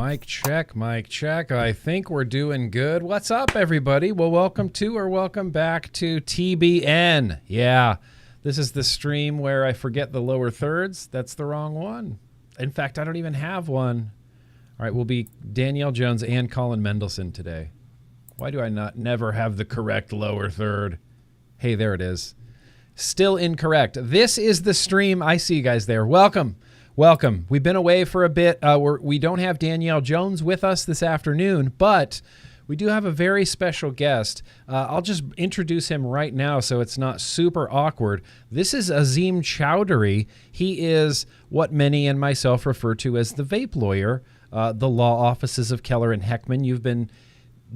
Mic check, mic check. I think we're doing good. What's up, everybody? Well, welcome back to TBN. Yeah, this is the stream where I forget the lower thirds. That's the wrong one. In fact, I don't even have one. All right, we'll be Danielle Jones and Colin Mendelson today. Why do I never have the correct lower third? Hey, there it is. Still incorrect. This is the stream. I see you guys there. Welcome. We've been away for a bit. We don't have Danielle Jones with us this afternoon, but we do have a very special guest. I'll just introduce him right now so it's not super awkward. This is Azim Chowdhury. He is what many and myself refer to as the Vape Lawyer, the law offices of Keller and Heckman. You've been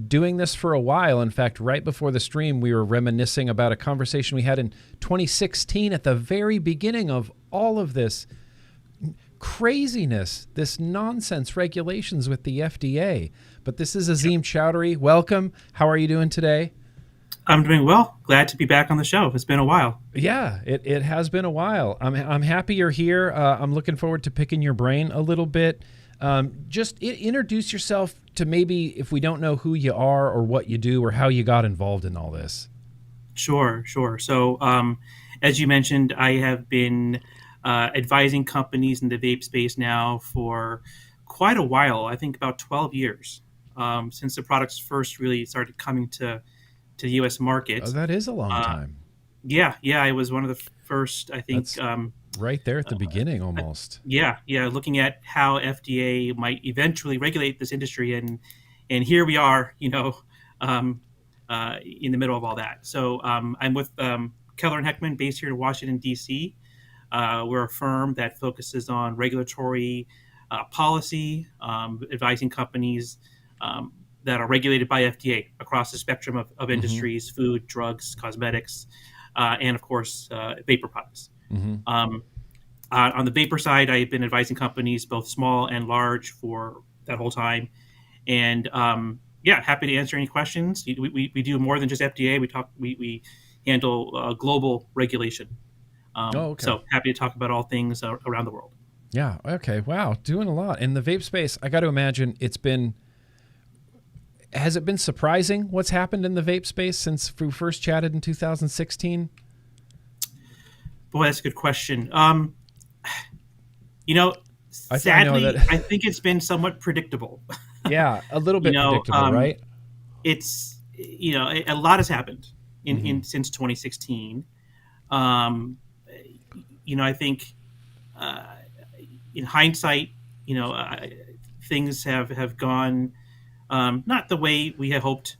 doing this for a while. In fact, right before the stream, we were reminiscing about a conversation we had in 2016 at the very beginning of all of this craziness, this nonsense regulations with the FDA. But this is Azim Chowdhury. Welcome. How are you doing today? I'm doing well. Glad to be back on the show. It's been a while. Yeah, it has been a while. I'm happy you're here. I'm looking forward to picking your brain a little bit. Just introduce yourself to maybe if we don't know who you are or what you do or how you got involved in all this. Sure. So as you mentioned, I have been advising companies in the vape space now for quite a while. I think about 12 years since the products first really started coming to the U.S. market. Oh, that is a long time. Yeah. I was one of the first, I think. That's right there at the beginning almost. Yeah. Looking at how FDA might eventually regulate this industry. And here we are, in the middle of all that. So I'm with Keller and Heckman based here in Washington, D.C. We're a firm that focuses on regulatory policy, advising companies that are regulated by FDA across the spectrum of industries, food, drugs, cosmetics, and of course, vapor products. On the vapor side, I've been advising companies, both small and large, for that whole time. And happy to answer any questions. We do more than just FDA. We handle global regulation. Okay. So happy to talk about all things around the world. Yeah. Okay. Wow. Doing a lot in the vape space. I got to imagine has it been surprising what's happened in the vape space since we first chatted in 2016? Boy, that's a good question. Sadly, I think it's been somewhat predictable. Yeah. A little bit predictable, right? It's, a lot has happened since 2016. I think in hindsight, things have gone not the way we had hoped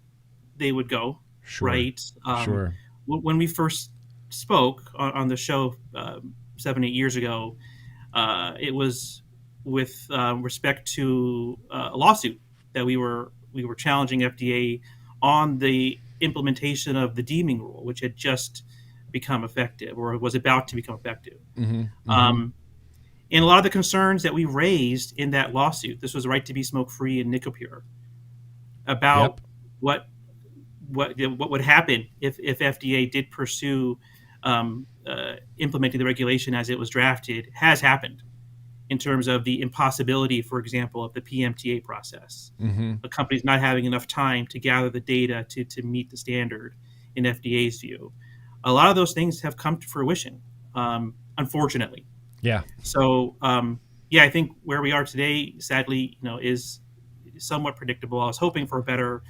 they would go. Sure. Right? Sure. When we first spoke on the show 7-8 years ago, it was with respect to a lawsuit that we were challenging FDA on the implementation of the deeming rule, which had just become effective or was about to become effective. And a lot of the concerns that we raised in that lawsuit, this was right to be smoke-free and nicopure, about what would happen if FDA did pursue implementing the regulation as it was drafted, has happened in terms of the impossibility, for example, of the PMTA process. The company's not having enough time to gather the data to meet the standard in FDA's view. A lot of those things have come to fruition, unfortunately. Yeah. So, I think where we are today, sadly, is somewhat predictable. I was hoping to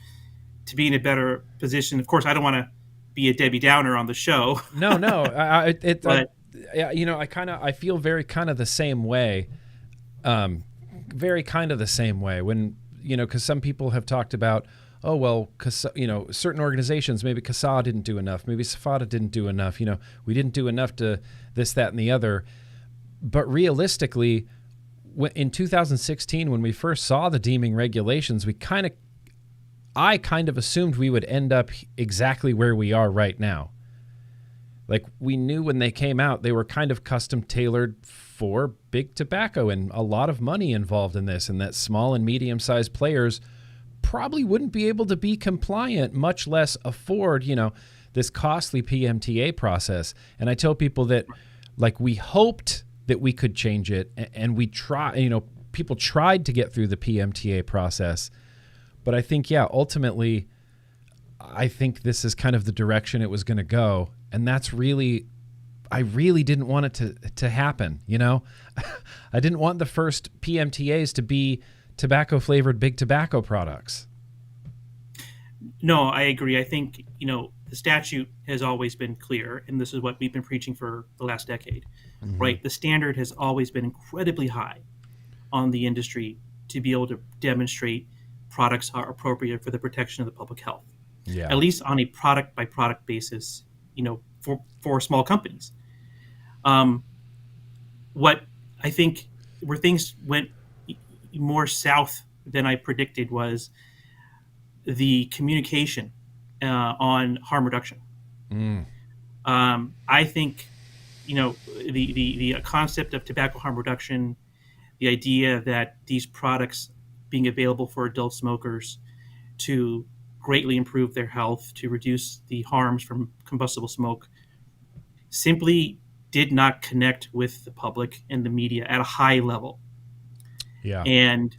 be in a better position. Of course, I don't want to be a Debbie Downer on the show. No. I feel very kind of the same way. Very kind of the same way when, because some people have talked about, oh, well, certain organizations, maybe CASA didn't do enough. Maybe SFATA didn't do enough. We didn't do enough to this, that, and the other. But realistically, in 2016, when we first saw the deeming regulations, I kind of assumed we would end up exactly where we are right now. Like, we knew when they came out, they were kind of custom tailored for big tobacco and a lot of money involved in this, and that small and medium-sized players probably wouldn't be able to be compliant, much less afford, this costly PMTA process. And I tell people that, we hoped that we could change it, and we try, people tried to get through the PMTA process. But I think, ultimately, I think this is kind of the direction it was going to go. And that's really, I really didn't want it to happen, you know? I didn't want the first PMTAs to be tobacco-flavored big tobacco products. No, I agree. I think, the statute has always been clear, and this is what we've been preaching for the last decade, right? The standard has always been incredibly high on the industry to be able to demonstrate products are appropriate for the protection of the public health, at least on a product-by-product basis, for small companies. What I think where things went more south than I predicted was the communication on harm reduction. I think, the concept of tobacco harm reduction, the idea that these products being available for adult smokers to greatly improve their health, to reduce the harms from combustible smoke, simply did not connect with the public and the media at a high level. Yeah. And,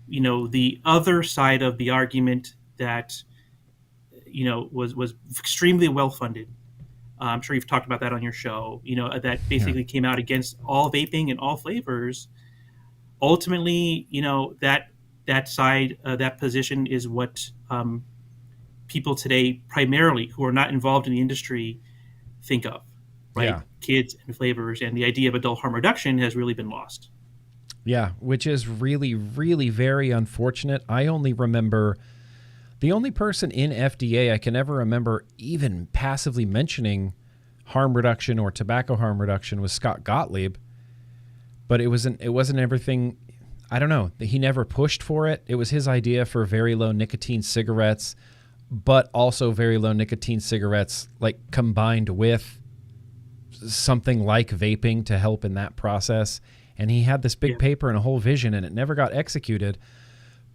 the other side of the argument that, was extremely well funded. I'm sure you've talked about that on your show, that basically came out against all vaping and all flavors. Ultimately, that side, that position is what people today, primarily who are not involved in the industry, think of, right? Yeah. Kids and flavors, and the idea of adult harm reduction has really been lost. Yeah, which is really, really very unfortunate. I only remember the only person in FDA I can ever remember even passively mentioning harm reduction or tobacco harm reduction was Scott Gottlieb, but it wasn't everything. I don't know. He never pushed for it. It was his idea for very low nicotine cigarettes, but also very low nicotine cigarettes like combined with something like vaping to help in that process. And he had this big paper and a whole vision, and it never got executed.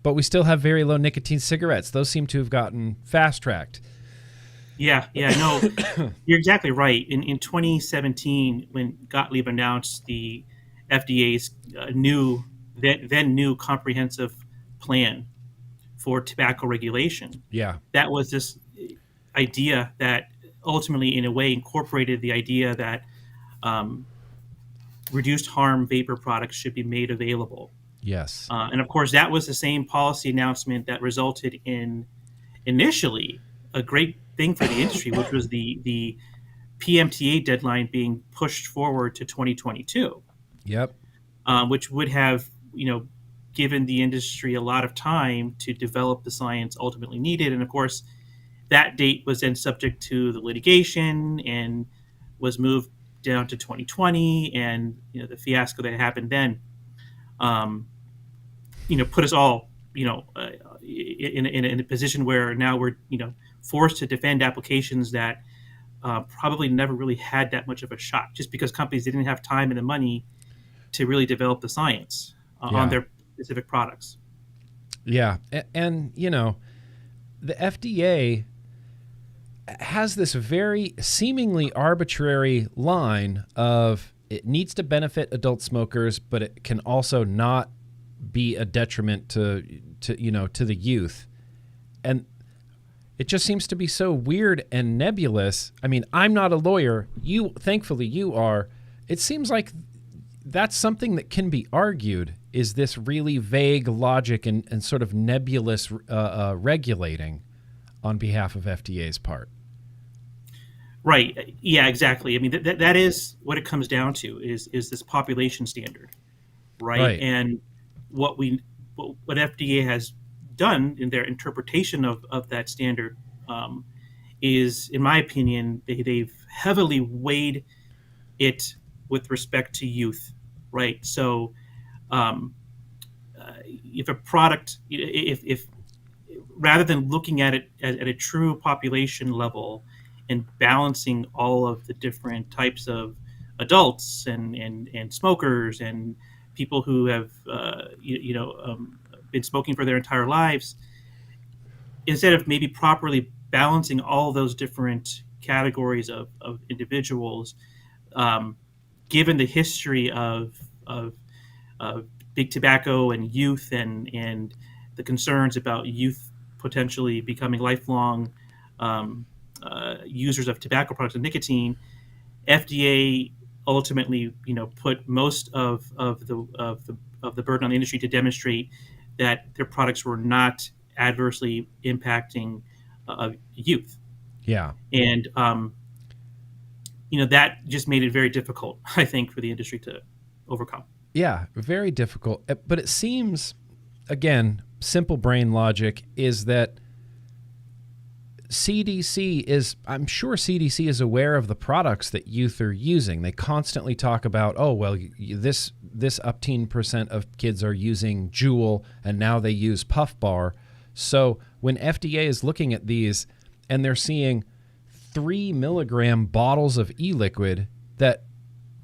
But we still have very low nicotine cigarettes. Those seem to have gotten fast-tracked. Yeah, no, you're exactly right. In 2017, when Gottlieb announced the FDA's new comprehensive plan for tobacco regulation, that was this idea that ultimately, in a way, incorporated the idea that reduced harm vapor products should be made available. Yes. And of course, that was the same policy announcement that resulted in initially a great thing for the industry, which was the PMTA deadline being pushed forward to 2022. Yep. Which would have, given the industry a lot of time to develop the science ultimately needed. And of course, that date was then subject to the litigation and was moved down to 2020. And, the fiasco that happened then, put us all, in a position where now we're, forced to defend applications that probably never really had that much of a shot, just because companies didn't have time and the money to really develop the science on their specific products. Yeah. And, the FDA has this very seemingly arbitrary line of it needs to benefit adult smokers, but it can also not be a detriment to the youth. And it just seems to be so weird and nebulous. I mean, I'm not a lawyer. Thankfully you are. It seems like that's something that can be argued, is this really vague logic and sort of nebulous regulating on behalf of FDA's part. Right. Yeah, exactly. I mean, that is what it comes down to is this population standard, right? And what FDA has done in their interpretation of that standard is, in my opinion, they've heavily weighed it with respect to youth, right? So if a product, if rather than looking at it at a true population level and balancing all of the different types of adults and smokers and people who have been smoking for their entire lives, instead of maybe properly balancing all those different categories of given the history of big tobacco and youth and the concerns about youth potentially becoming lifelong users of tobacco products and nicotine, FDA ultimately, put most of the burden on the industry to demonstrate that their products were not adversely impacting youth. Yeah. And that just made it very difficult, I think, for the industry to overcome. Yeah, very difficult. But it seems, again, simple brain logic is that I'm sure CDC is aware of the products that youth are using. They constantly talk about, oh, well, this upteen % of kids are using Juul, and now they use Puff Bar. So when FDA is looking at these and they're seeing 3 milligram bottles of e-liquid that,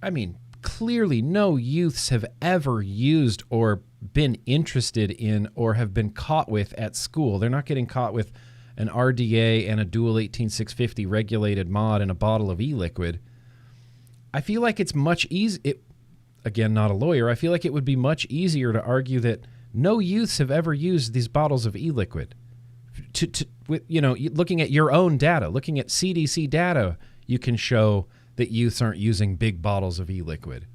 I mean, clearly no youths have ever used or been interested in or have been caught with at school. They're not getting caught with an RDA and a dual 18650 regulated mod and a bottle of e-liquid. I feel like it's much easier. Again, not a lawyer. I feel like it would be much easier to argue that no youths have ever used these bottles of e-liquid. Looking at your own data, looking at CDC data, you can show that youths aren't using big bottles of e-liquid.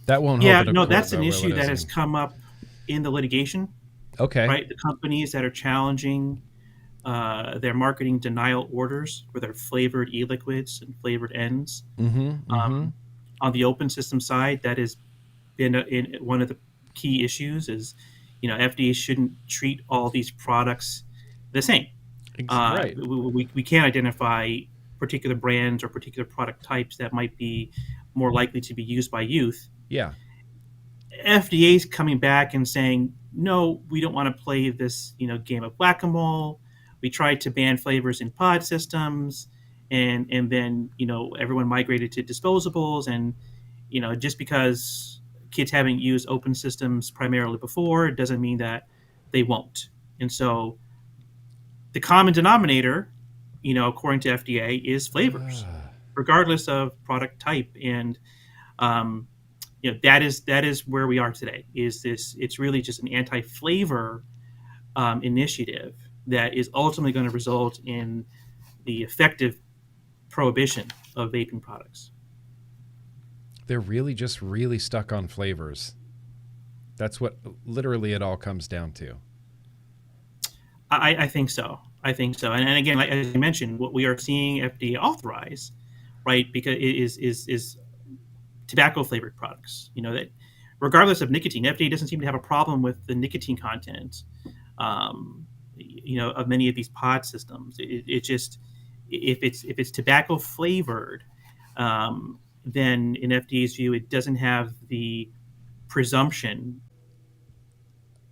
That won't hold it. No, that's an issue that has come up in the litigation. Okay. Right, the companies that are challenging their marketing denial orders for their flavored e-liquids and flavored ends. On the open system side, that has been one of the key issues is, FDA shouldn't treat all these products the same. Right. We can't identify particular brands or particular product types that might be more likely to be used by youth. Yeah. FDA's coming back and saying, no, we don't want to play this, game of whack-a-mole. We tried to ban flavors in pod systems, and then, everyone migrated to disposables. And, just because kids haven't used open systems primarily before, it doesn't mean that they won't. And so the common denominator, according to FDA, is flavors, regardless of product type. And, that is where we are today. It's really just an anti-flavor initiative that is ultimately going to result in the effective prohibition of vaping products. They're really just really stuck on flavors. That's what literally it all comes down to. I think so. And again, like as you mentioned, what we are seeing FDA authorize, right, because it is tobacco flavored products. That regardless of nicotine, FDA doesn't seem to have a problem with the nicotine content, of many of these pod systems. It just if it's tobacco flavored, then in FDA's view, it doesn't have the presumption.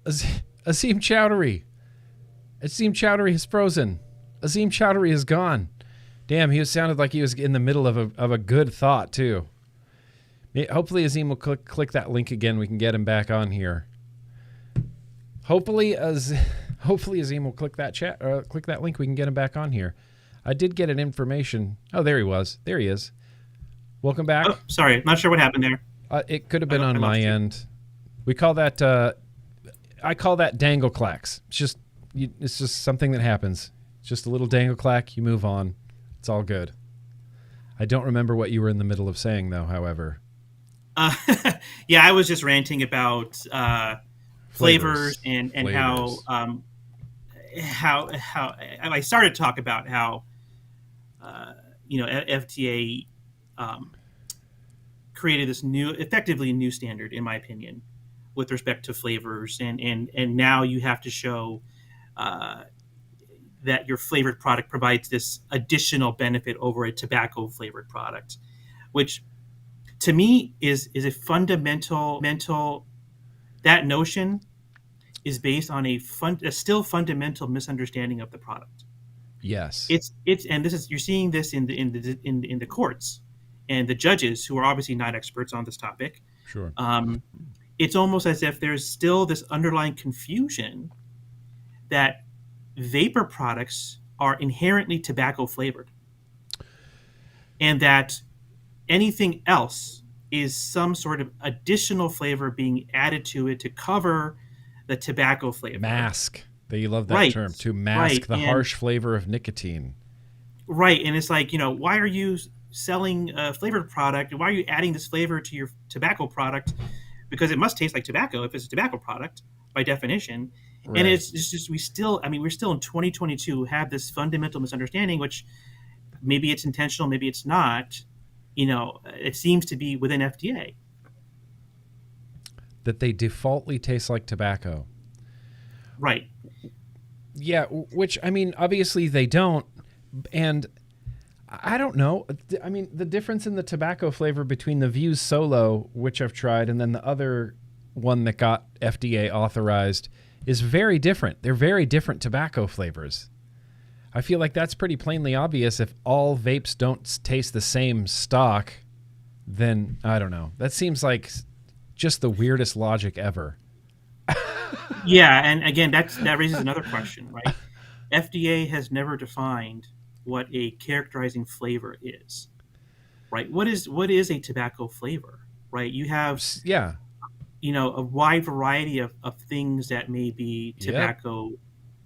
Azim Chowdhury has frozen. Azim Chowdhury is gone. Damn, he sounded like he was in the middle of a good thought too. Hopefully Azim will click that link again. We can get him back on here. Hopefully Azim will click that link. We can get him back on here. I did get an information. Oh, there he was. There he is. Welcome back. Oh, sorry, not sure what happened there. It could have been on my end. We call that. I call that dangle clacks. It's just something that happens. It's just a little dangle clack. You move on. It's all good. I don't remember what you were in the middle of saying, though. However. Yeah, I was just ranting about flavors and flavors. how I started to talk about how FDA created this effectively new standard, in my opinion, with respect to flavors, and now you have to show that your flavored product provides this additional benefit over a tobacco flavored product, which to me is a fundamental that notion is based on a still fundamental misunderstanding of the product. Yes. It's and this is, you're seeing this in the courts and the judges who are obviously not experts on this topic. Sure. It's almost as if there's still this underlying confusion that vapor products are inherently tobacco flavored, and that anything else is some sort of additional flavor being added to it to cover the tobacco flavor. Mask. They love that Right, term, to mask right, the and harsh flavor of nicotine. right, and it's like, why are you selling a flavored product? Why are you adding this flavor to your tobacco product? Because it must taste like tobacco if it's a tobacco product by definition. And Right. it's just we're still in 2022 have this fundamental misunderstanding, which maybe it's intentional, maybe it's not. It seems to be within FDA. That they defaultly taste like tobacco. Right. Yeah, which, I mean, obviously they don't. And I don't know. I mean, the difference in the tobacco flavor between the Vuse Solo, which I've tried, and then the other one that got FDA authorized is very different. They're very different tobacco flavors. I feel like that's pretty plainly obvious. If all vapes don't taste the same stock, then I don't know. That seems like just the weirdest logic ever. Yeah, and again, that raises another question, right? FDA has never defined what a characterizing flavor is, right? What is a tobacco flavor, right? You have Yeah. a wide variety of things that may be Yep. tobacco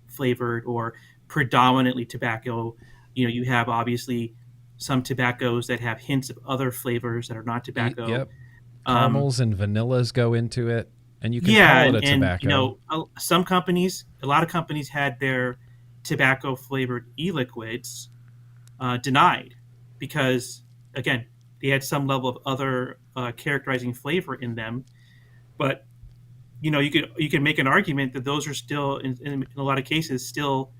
flavored or predominantly tobacco. You have obviously some tobaccos that have hints of other flavors that are not tobacco. Yep. Um, Caramels and vanillas go into it, and you can yeah, call it and, a and tobacco. some companies, a lot of companies had their tobacco flavored e-liquids denied because, again, they had some level of other characterizing flavor in them. But you can make an argument that those are still in a lot of cases still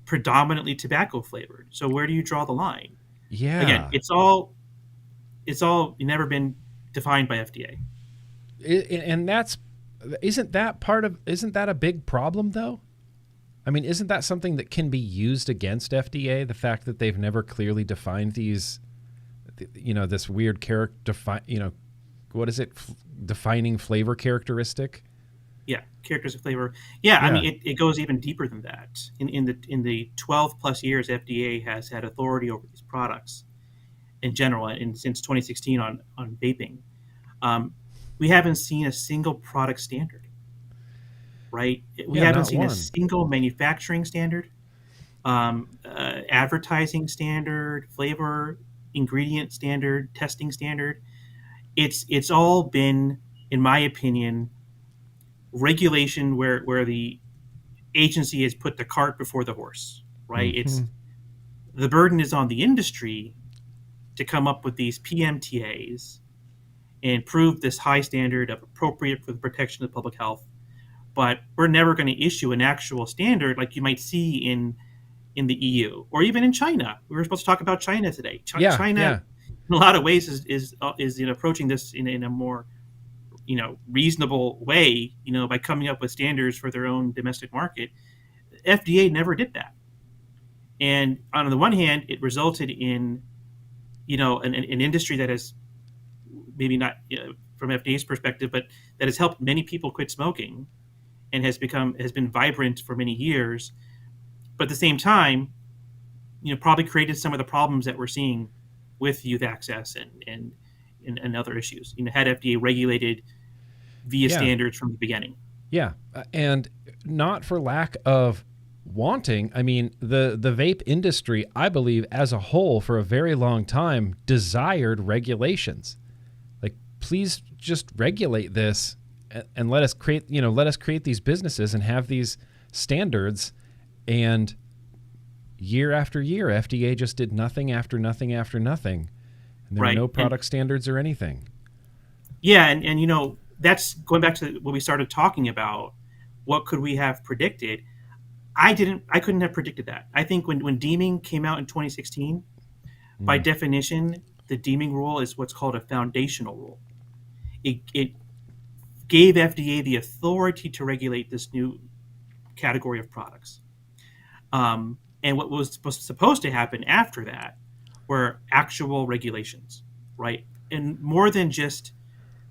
predominantly tobacco flavored. So where do you draw the line? Again, Yeah. it's all never been defined by FDA. And that's isn't that a big problem though? I mean, isn't that something that can be used against FDA? The fact that they've never clearly defined these, this weird character, what is it? Defining flavor characteristic. Yeah, characters of flavor. Yeah, I Yeah. mean it goes even deeper than that. In the 12 plus years FDA has had authority over these products in general, and since 2016 on vaping, um, we haven't seen a single product standard. Right? We Yeah. haven't Not seen a one. single manufacturing standard, advertising standard, flavor ingredient standard, testing standard. It's all been, in my opinion, regulation where the agency has put the cart before the horse. Right? Hmm. It's the burden is on the industry to come up with these PMTAs and prove this high standard of appropriate for the protection of public health. But we're never going to issue an actual standard like you might see in the EU or even in China. We were supposed to talk about China today. Yeah. China, Yeah. in a lot of ways, is approaching this in a more reasonable way. By coming up with standards for their own domestic market. FDA never did that, and on the one hand, it resulted in an industry that has maybe not from FDA's perspective, but that has helped many people quit smoking and has been vibrant for many years. But at the same time, probably created some of the problems that we're seeing with youth access and other issues. Had FDA regulated via Yeah. standards from the beginning. Yeah. And not for lack of wanting. I mean, the vape industry, I believe, as a whole, for a very long time, desired regulations. Like, please just regulate this and let us create these businesses and have these standards. And year after year, FDA just did nothing after nothing after nothing. And there were Right. no And product standards or anything. yeah, and that's going back to what we started talking about. What could we have predicted? I couldn't have predicted that. I think when deeming came out in 2016, by Mm. definition, the deeming rule is what's called a foundational rule. It gave FDA the authority to regulate this new category of products. And what was supposed to happen after that were actual regulations, right? And more than just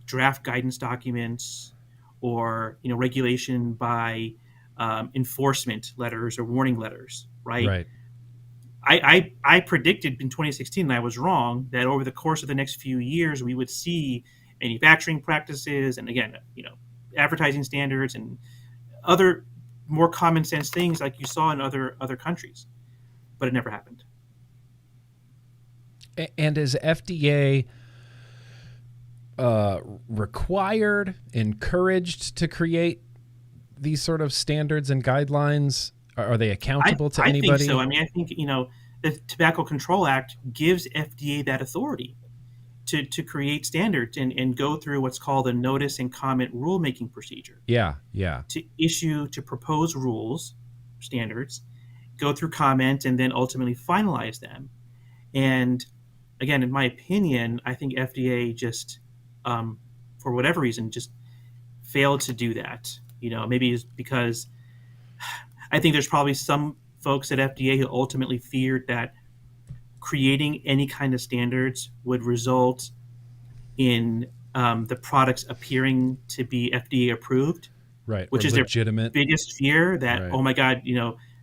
draft guidance documents or regulation by enforcement letters or warning letters, right? Right. I predicted in 2016, and I was wrong, that over the course of the next few years, we would see manufacturing practices and, again, advertising standards and other more common sense things like you saw in other countries, but it never happened. And is FDA required, encouraged to create these sort of standards and guidelines? Are they accountable to anybody? I think so. I mean, I think, the Tobacco Control Act gives FDA that authority to create standards and go through what's called a notice and comment rulemaking procedure. Yeah. To propose rules, standards, go through comment, and then ultimately finalize them. And again, in my opinion, I think FDA just, for whatever reason, just failed to do that. Maybe it's because I think there's probably some folks at FDA who ultimately feared that creating any kind of standards would result in the products appearing to be FDA approved, right? Which is legitimate. Their biggest fear, that right. Oh my God,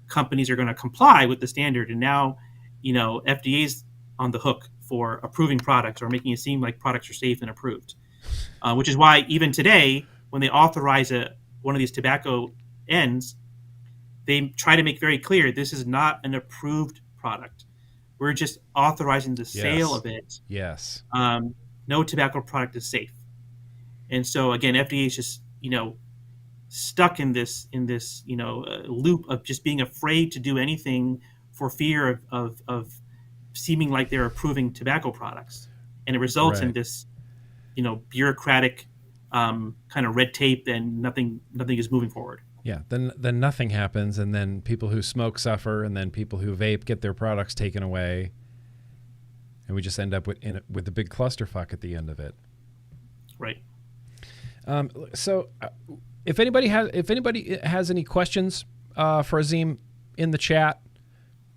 companies are going to comply with the standard, and now FDA's on the hook for approving products or making it seem like products are safe and approved, which is why even today, when they authorize one of these tobacco ends, they try to make very clear this is not an approved product. We're just authorizing the sale of it. Yes. No tobacco product is safe. And so again, FDA is just stuck in this loop of just being afraid to do anything for fear of seeming like they're approving tobacco products, and it results in this bureaucratic kind of red tape, and nothing is moving forward. Yeah, then nothing happens, and then people who smoke suffer, and then people who vape get their products taken away, and we just end up with the big clusterfuck at the end of it. Right. So, if anybody has any questions for Azim in the chat,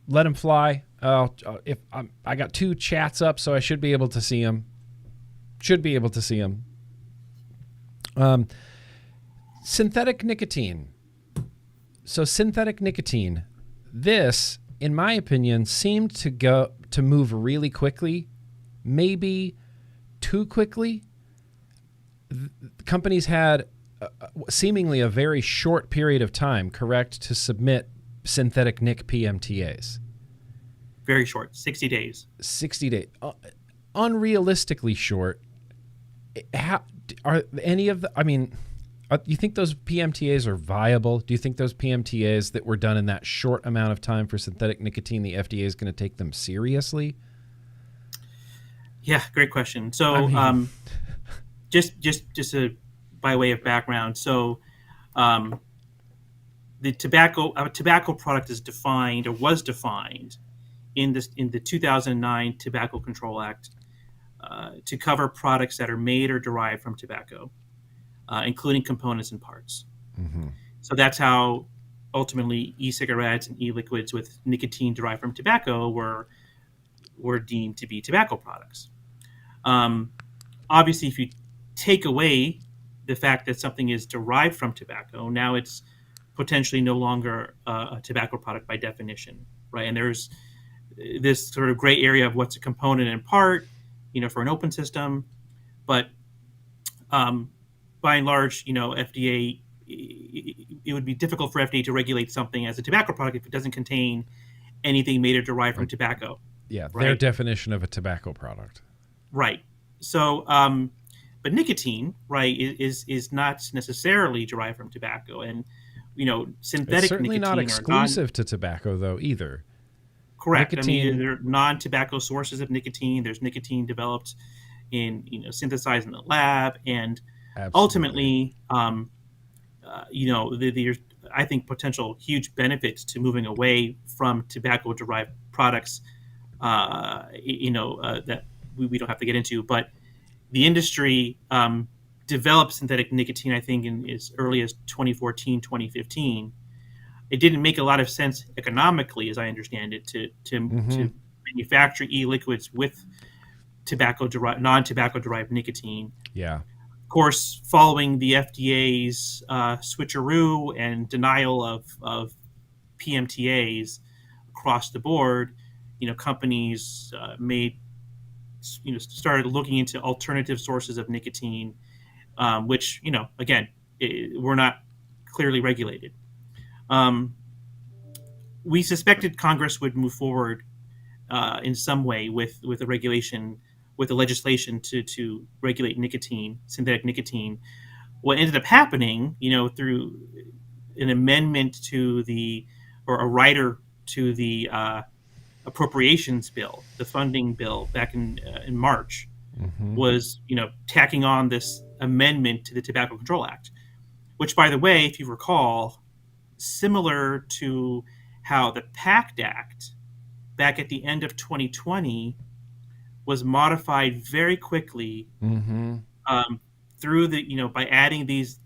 let them fly. I got 2 chats up, so I should be able to see them. Synthetic nicotine. So synthetic nicotine, this, in my opinion, seemed to move really quickly, maybe too quickly. Companies had seemingly a very short period of time, correct, to submit synthetic nic PMTAs. Very short, 60 days. 60 days. Unrealistically short. Are any of the, you think those PMTAs are viable? Do you think those PMTAs that were done in that short amount of time for synthetic nicotine, the FDA is going to take them seriously? Yeah, great question. So, just by way of background, so a tobacco product is defined, or was defined, in the 2009 Tobacco Control Act to cover products that are made or derived from tobacco, including components and parts. Mm-hmm. So that's how ultimately e-cigarettes and e-liquids with nicotine derived from tobacco were deemed to be tobacco products. Obviously, if you take away the fact that something is derived from tobacco, now it's potentially no longer a tobacco product by definition, right? And there's this sort of gray area of what's a component and part, for an open system. But by and large, FDA, it would be difficult for FDA to regulate something as a tobacco product if it doesn't contain anything made or derived from tobacco. Yeah, right? Their definition of a tobacco product. Right. So, but nicotine, right, is not necessarily derived from tobacco, and synthetic it's certainly nicotine not exclusive to tobacco, though, either. Correct. Nicotine, there are non-tobacco sources of nicotine. There's nicotine developed in synthesized in the lab, and ultimately, there's, I think, potential huge benefits to moving away from tobacco-derived products. That we don't have to get into, but the industry developed synthetic nicotine, I think, in as early as 2014, 2015. It didn't make a lot of sense economically, as I understand it, to manufacture e-liquids with non-tobacco derived nicotine. Yeah. Of course, following the FDA's switcheroo and denial of PMTAs across the board, companies started looking into alternative sources of nicotine, which again, were not clearly regulated. We suspected Congress would move forward in some way with a regulation, with the legislation to regulate nicotine, synthetic nicotine. What ended up happening, through an amendment to or a rider to the appropriations bill, the funding bill back in March, was tacking on this amendment to the Tobacco Control Act, which, by the way, if you recall, similar to how the PACT Act back at the end of 2020 was modified very quickly through by adding these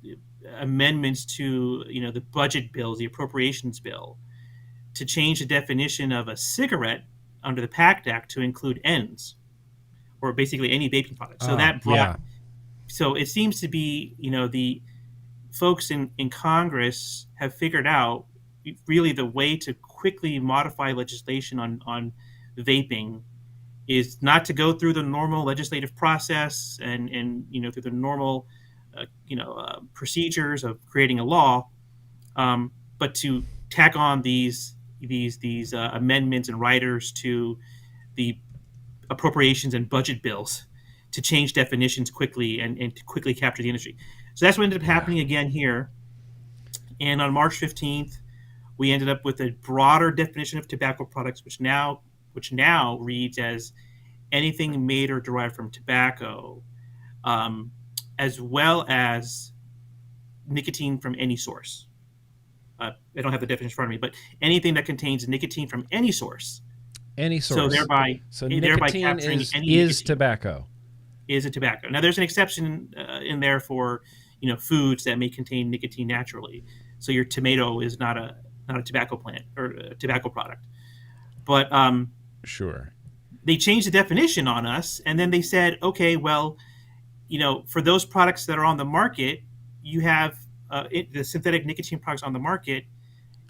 amendments to the budget bills, the appropriations bill, to change the definition of a cigarette under the PACT Act to include ends, or basically any vaping product. So that brought. So it seems to be the folks in Congress have figured out really the way to quickly modify legislation on vaping is not to go through the normal legislative process and through the normal procedures of creating a law, but to tack on these amendments and riders to the appropriations and budget bills to change definitions quickly and to quickly capture the industry. So that's what ended up happening again here. And on March 15th, we ended up with a broader definition of tobacco products, which now reads as anything made or derived from tobacco, as well as nicotine from any source. I don't have the definition in front of me, but anything that contains nicotine from any source. Any source. So nicotine capturing is nicotine tobacco. Is a tobacco. Now, there's an exception in there for foods that may contain nicotine naturally. So your tomato is not a tobacco plant or a tobacco product. But sure, they changed the definition on us, and then they said, okay, well, for those products that are on the market, you have the synthetic nicotine products on the market.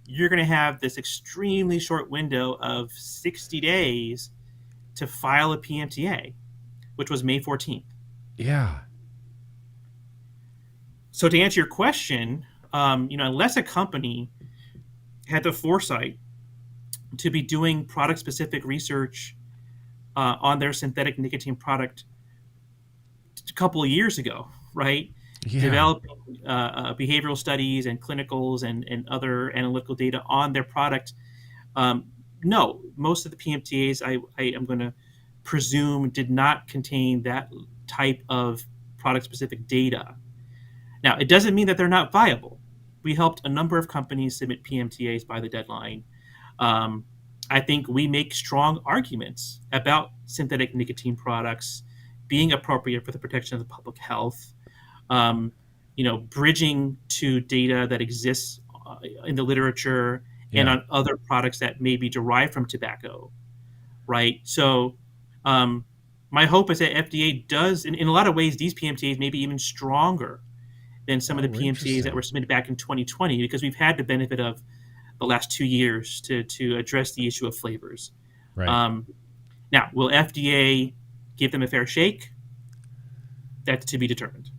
You're going to have this extremely short window of 60 days to file a PMTA, which was May 14th. Yeah. So to answer your question, unless a company had the foresight to be doing product-specific research on their synthetic nicotine product a couple of years ago, right? Yeah. Developing behavioral studies and clinicals and other analytical data on their product. No, most of the PMTAs, I am going to presume, did not contain that type of product-specific data. Now, it doesn't mean that they're not viable. We helped a number of companies submit PMTAs by the deadline. I think we make strong arguments about synthetic nicotine products being appropriate for the protection of the public health, bridging to data that exists in the literature and on other products that may be derived from tobacco, right? So my hope is that FDA does, in a lot of ways, these PMTAs may be even stronger than some of the PMTAs that were submitted back in 2020, because we've had the benefit of the last 2 years to address the issue of flavors. Right. Now, will FDA give them a fair shake? That's to be determined.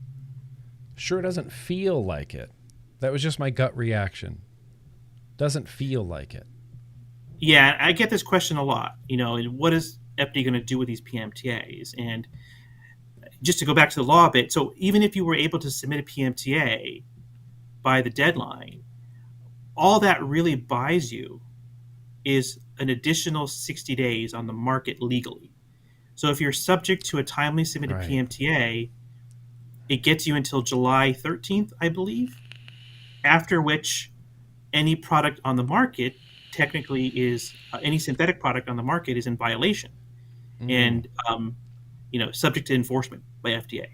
Sure doesn't feel like it. That was just my gut reaction. Doesn't feel like it. Yeah, I get this question a lot. What is FDA going to do with these PMTAs? And just to go back to the law a bit, so even if you were able to submit a PMTA by the deadline, all that really buys you is an additional 60 days on the market legally. So if you're subject to a timely submitted PMTA, it gets you until July 13th, I believe, after which any product on the market technically is, any synthetic product on the market is in violation and, subject to enforcement by FDA.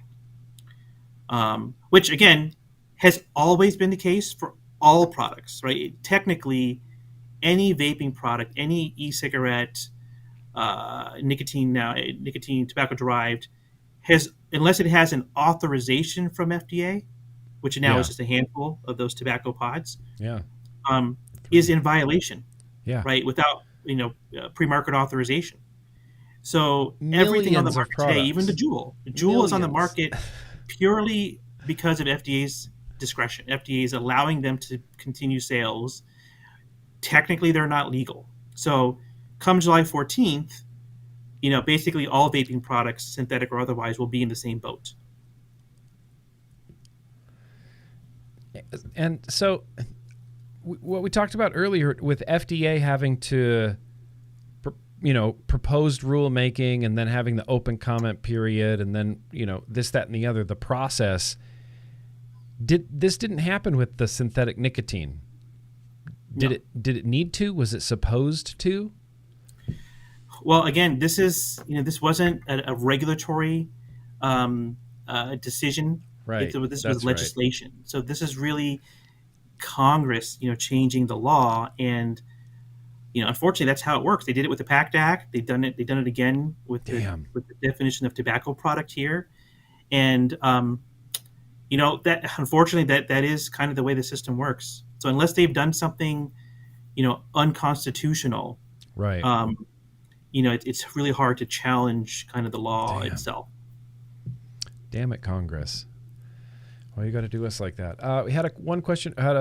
Which, again, has always been the case for all products, right? Technically, any vaping product, any e-cigarette, nicotine tobacco derived, unless it has an authorization from FDA, which now is just a handful of those tobacco pods, is in violation. Yeah. Right. pre-market authorization. So everything on the Millions of market today, even the products. Juul is on the Millions. market purely because of FDA's discretion. FDA is allowing them to continue sales. Technically, they're not legal. So come July 14th, basically all vaping products, synthetic or otherwise, will be in the same boat. And so what we talked about earlier with FDA having to, proposed rulemaking and then having the open comment period and then, this, that, and the other, the process, this didn't happen with the synthetic nicotine. Did it need to? Was it supposed to? Well, again, this wasn't a regulatory decision. Right. This was legislation. Right. So this is really Congress, changing the law, and unfortunately, that's how it works. They did it with the PACT Act. They've done it again with the definition of tobacco product here, and that unfortunately that is kind of the way the system works. So unless they've done something, unconstitutional, right? It's really hard to challenge kind of the law itself. Damn it, Congress. Well, you got to do us like that. We had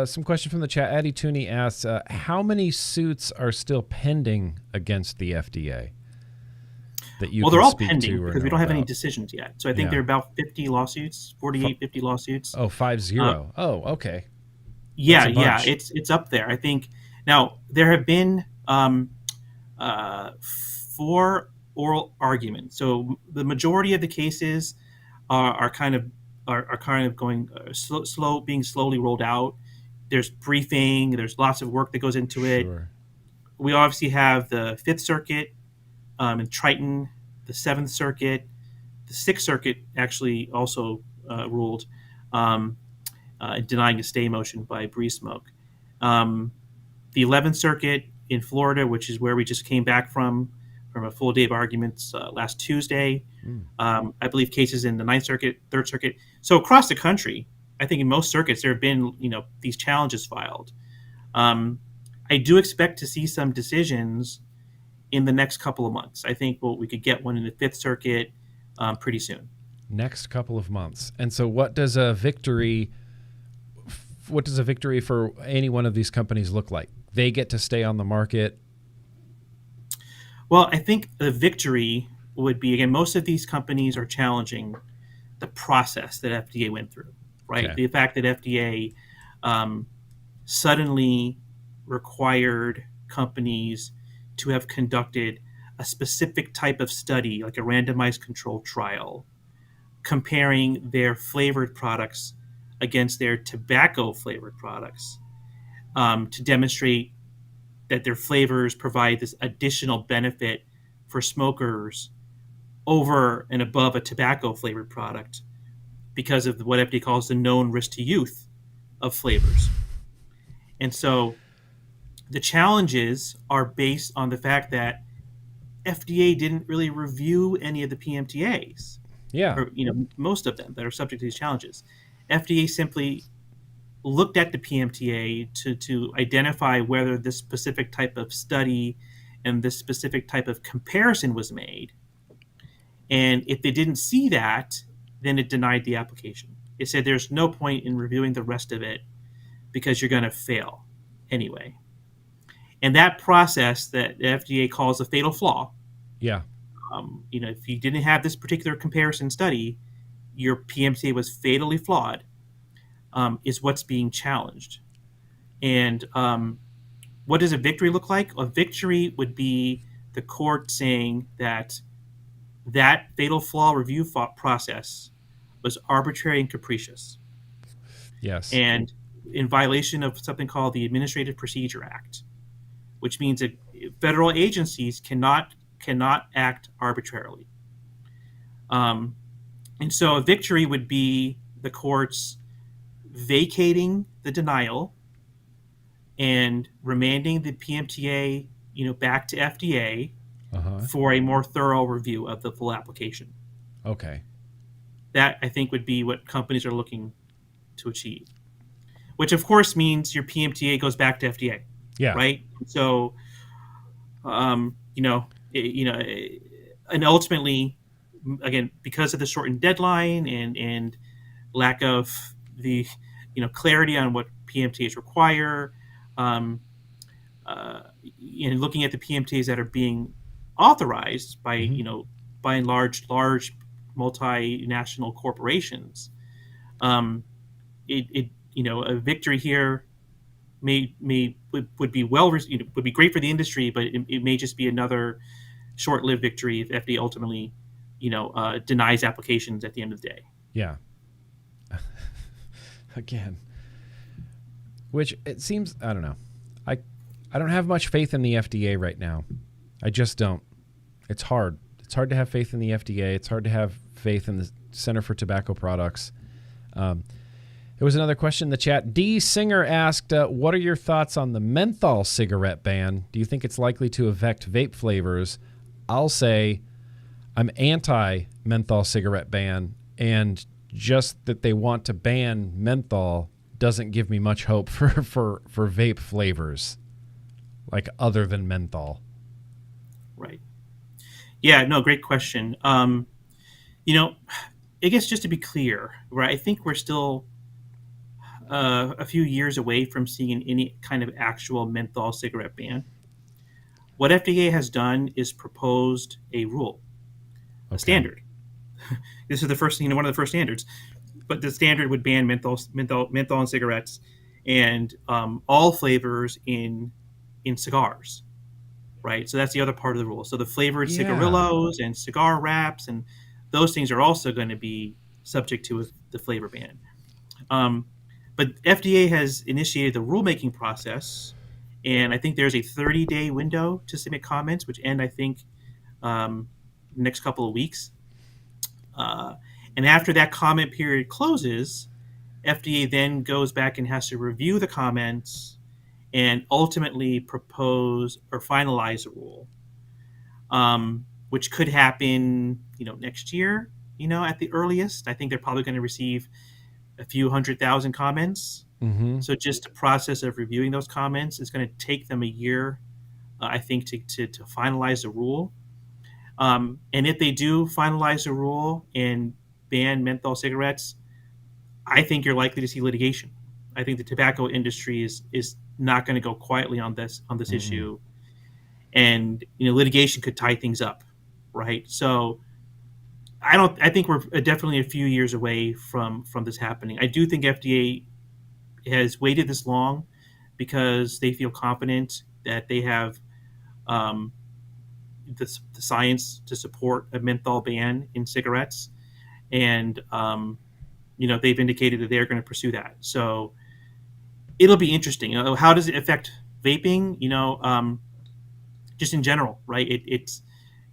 some question from the chat. Addie Tooney asks, how many suits are still pending against the FDA? They're all pending because we don't have any decisions yet. So I think there are about 50 lawsuits, 50 lawsuits. Oh, 50. Okay. Yeah, it's up there. I think now there have been 4 oral arguments. So the majority of the cases are kind of going being slowly rolled out. There's briefing. There's lots of work that goes into it. Sure. We obviously have the Fifth Circuit in Triton, the Seventh Circuit, the Sixth Circuit actually also ruled denying a stay motion by Breeze Smoke. The 11th Circuit in Florida, which is where we just came back from a full day of arguments last Tuesday. I believe cases in the 9th Circuit, 3rd Circuit. So across the country, I think in most circuits there have been these challenges filed. I do expect to see some decisions in the next couple of months. I think we could get one in the 5th Circuit pretty soon. Next couple of months. And so what does a victory for any one of these companies look like? They get to stay on the market? Well, I think the victory would be, again, most of these companies are challenging the process that FDA went through, right? Okay. The fact that FDA suddenly required companies to have conducted a specific type of study, like a randomized controlled trial, comparing their flavored products against their tobacco flavored products to demonstrate that their flavors provide this additional benefit for smokers over and above a tobacco flavored product because of what FDA calls the known risk to youth of flavors. And so the challenges are based on the fact that FDA didn't really review any of the PMTAs. Yeah. Or, most of them that are subject to these challenges. FDA simply looked at the PMTA to identify whether this specific type of study and this specific type of comparison was made. And if they didn't see that, then it denied the application. It said there's no point in reviewing the rest of it because you're going to fail anyway. And that process that the FDA calls a fatal flaw. Yeah. If you didn't have this particular comparison study, your PMTA was fatally flawed, is what's being challenged. And what does a victory look like? A victory would be the court saying that fatal flaw review process was arbitrary and capricious. Yes. And in violation of something called the Administrative Procedure Act, which means that federal agencies cannot act arbitrarily. And so a victory would be the courts vacating the denial and remanding the PMTA, back to FDA for a more thorough review of the full application. Okay. That, I think, would be what companies are looking to achieve, which of course means your PMTA goes back to FDA. Yeah. Right. So And ultimately, again, because of the shortened deadline and lack of the clarity on what PMTAs require, um, looking at the PMTAs that are being authorized by Hmm. by and large multinational corporations, um, a victory here would be would be great for the industry, but it may just be another short-lived victory if FDA ultimately denies applications at the end of the day. Yeah. Again, which it seems, I don't know. I don't have much faith in the FDA right now. I just don't. It's hard. It's hard to have faith in the FDA. It's hard to have faith in the Center for Tobacco Products. There was another question in the chat. D. Singer asked, what are your thoughts on the menthol cigarette ban? Do you think it's likely to affect vape flavors? I'll say I'm anti-menthol cigarette ban, and just that they want to ban menthol doesn't give me much hope for vape flavors, like other than menthol. Right. Yeah, no, great question. I guess just to be clear, right, I think we're still a few years away from seeing any kind of actual menthol cigarette ban. What FDA has done is proposed a rule, a standard. This is the first, one of the first standards. But the standard would ban menthol and cigarettes, and all flavors in cigars, right? So that's the other part of the rule. So the flavored cigarillos and cigar wraps and those things are also going to be subject to the flavor ban. But FDA has initiated the rulemaking process, and I think there's a 30-day window to submit comments, which end, I think, next couple of weeks. And after that comment period closes, FDA then goes back and has to review the comments and ultimately propose or finalize a rule, which could happen, next year, at the earliest. I think they're probably going to receive a few 100,000 comments. Mm-hmm. So just the process of reviewing those comments is going to take them a year, I think, to finalize the rule. And if they do finalize the rule and ban menthol cigarettes, I think you're likely to see litigation. I think the tobacco industry is not going to go quietly on this issue, and litigation could tie things up, right? So I think we're definitely a few years away from this happening. I do think FDA has waited this long because they feel confident that they have the science to support a menthol ban in cigarettes, and they've indicated that they're going to pursue that. So it'll be interesting. How does it affect vaping? Just in general, right?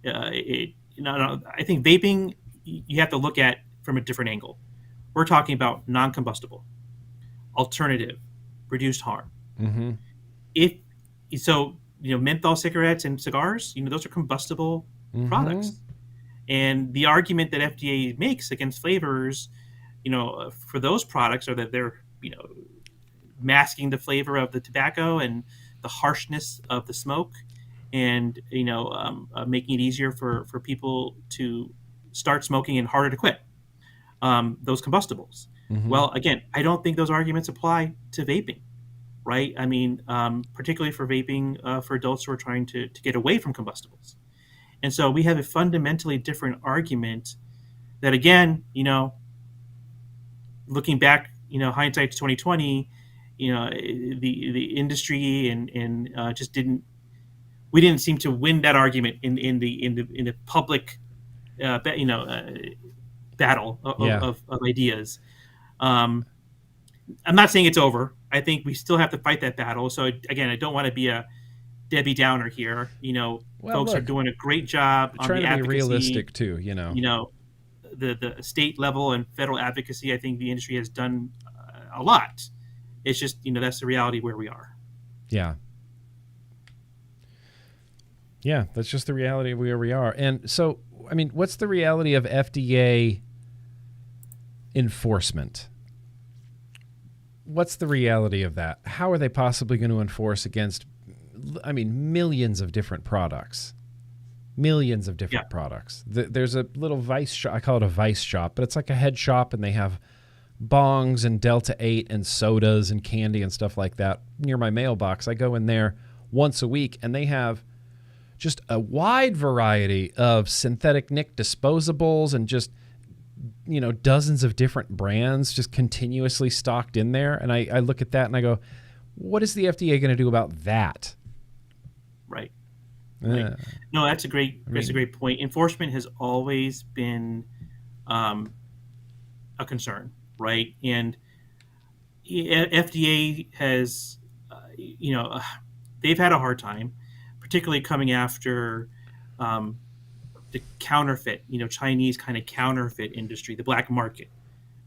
I think vaping you have to look at from a different angle. We're talking about non-combustible, alternative, reduced harm. Mm-hmm. Menthol cigarettes and cigars, those are combustible products. And the argument that FDA makes against flavors, for those products are that they're, masking the flavor of the tobacco and the harshness of the smoke, and making it easier for people to start smoking and harder to quit those combustibles. Mm-hmm. Well, again, I don't think those arguments apply to vaping, right? I mean, particularly for vaping for adults who are trying to get away from combustibles. And so we have a fundamentally different argument that, again, looking back, hindsight to 2020, the industry and just we didn't seem to win that argument in the public, battle of ideas. I'm not saying it's over. I think we still have to fight that battle. So again, I don't want to be a Debbie Downer here. Folks are doing a great job on the advocacy. Trying to be realistic too. The state level and federal advocacy. I think the industry has done a lot. It's just that's the reality where we are. Yeah. Yeah, that's just the reality of where we are. And so, I mean, what's the reality of FDA enforcement? What's the reality of that? How are they possibly going to enforce against I mean, millions of different products. Millions of different products. There's a little vice shop. I call it a vice shop, but it's like a head shop, and they have bongs and Delta 8 and sodas and candy and stuff like that near my mailbox. I go in there once a week, and they have just a wide variety of synthetic nic disposables and just, you know, dozens of different brands just continuously stocked in there. And I look at that and I go, what is the FDA going to do about that? Right. Right. No, that's a great point. Enforcement has always been a concern, right? And FDA has, they've had a hard time, particularly coming after the counterfeit, Chinese kind of counterfeit industry, the black market,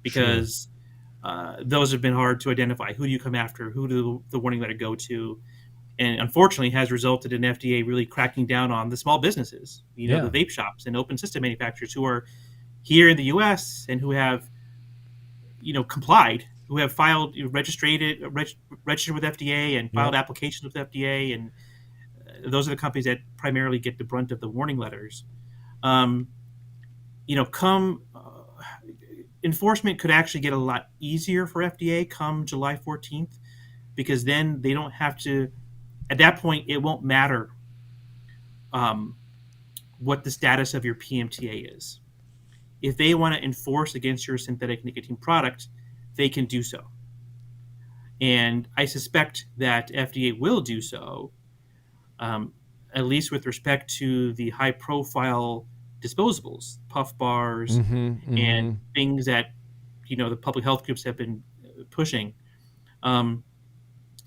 because those have been hard to identify. Who do you come after? Who do the warning letter go to? And unfortunately has resulted in FDA really cracking down on the small businesses, the vape shops and open system manufacturers who are here in the U.S. and who have, complied, who have filed, registered with FDA and filed applications with FDA. And those are the companies that primarily get the brunt of the warning letters. Enforcement could actually get a lot easier for FDA come July 14th, because then they don't have to. At that point, it won't matter what the status of your PMTA is. If they want to enforce against your synthetic nicotine product, they can do so. And I suspect that FDA will do so, at least with respect to the high-profile disposables, puff bars, and things that, the public health groups have been pushing.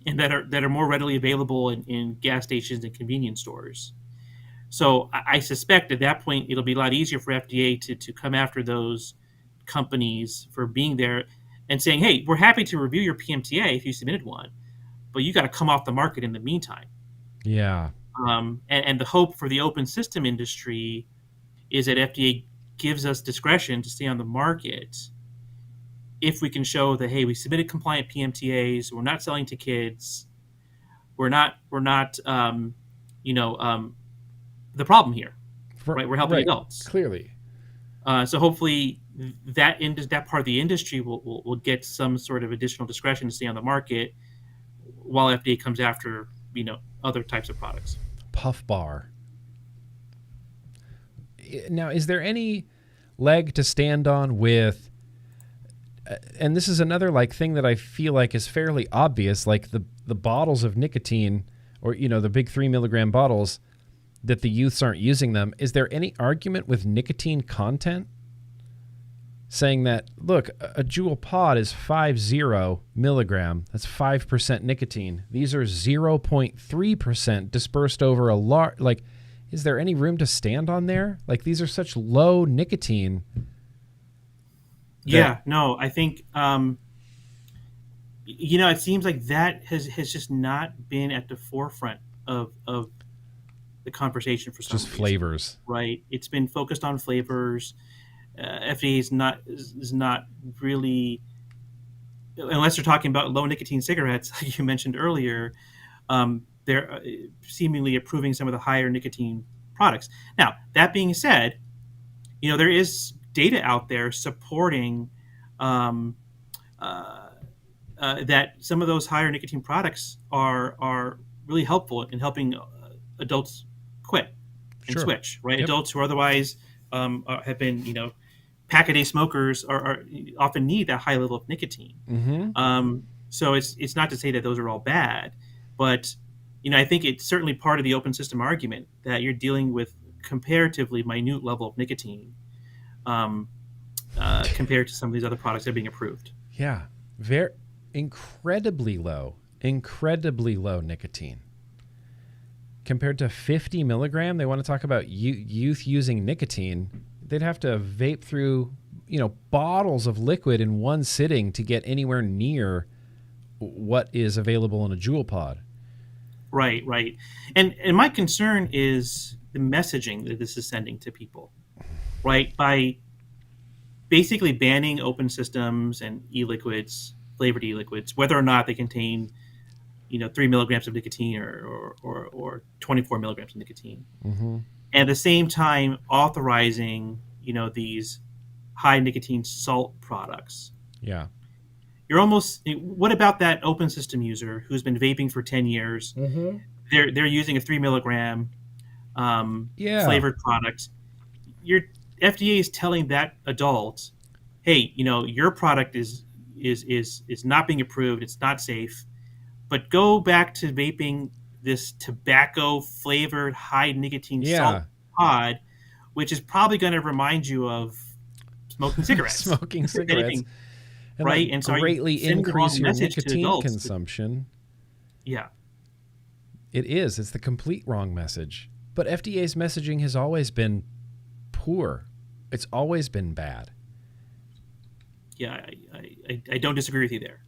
And that are more readily available in gas stations and convenience stores. So I suspect at that point it'll be a lot easier for FDA to come after those companies for being there and saying, hey, we're happy to review your PMTA if you submitted one, but you got to come off the market in the meantime. Yeah. And the hope for the open system industry is that FDA gives us discretion to stay on the market if we can show that, hey, we submitted compliant PMTAs, we're not selling to kids, we're not the problem here, right? We're helping adults. Clearly. So hopefully that part of the industry will get some sort of additional discretion to stay on the market while FDA comes after, other types of products. Puff bar. Now, is there any leg to stand on with, and this is another thing that I feel like is fairly obvious, like the bottles of nicotine, or the big 3 milligram bottles, that the youths aren't using them. Is there any argument with nicotine content saying that, look, a Juul pod is 50 milligram, that's 5% nicotine, these are 0.3% dispersed over a large, is there any room to stand on there? These are such low nicotine. I think, it seems like that has just not been at the forefront of the conversation for some reason. Just flavors. Right. It's been focused on flavors. FDA is not really, unless they're talking about low nicotine cigarettes, like you mentioned earlier, they're seemingly approving some of the higher nicotine products. Now, that being said, there is data out there supporting that some of those higher nicotine products are really helpful in helping adults quit and switch, right? Yep. Adults who otherwise have been, pack-a-day smokers are often need that high level of nicotine. So it's not to say that those are all bad, but I think it's certainly part of the open system argument that you're dealing with comparatively minute level of nicotine compared to some of these other products that are being approved. Yeah, very incredibly low nicotine. Compared to 50 milligram, they want to talk about youth using nicotine. They'd have to vape through, bottles of liquid in one sitting to get anywhere near what is available in a Juul pod. Right. And my concern is the messaging that this is sending to people, right? By basically banning open systems and e-liquids, flavored e-liquids, whether or not they contain 3 milligrams of nicotine or 24 milligrams of nicotine. Mm-hmm. And at the same time authorizing, these high nicotine salt products. Yeah. What about that open system user who's been vaping for 10 years? Mm-hmm. They're using a 3 milligram flavored product. Your FDA is telling that adult, hey, your product is not being approved. It's not safe. But go back to vaping this tobacco flavored high nicotine salt pod, which is probably going to remind you of smoking cigarettes. Smoking cigarettes. And right? Like and so greatly increase your nicotine consumption. Yeah. It is. It's the complete wrong message. But FDA's messaging has always been poor. It's always been bad. Yeah, I don't disagree with you there.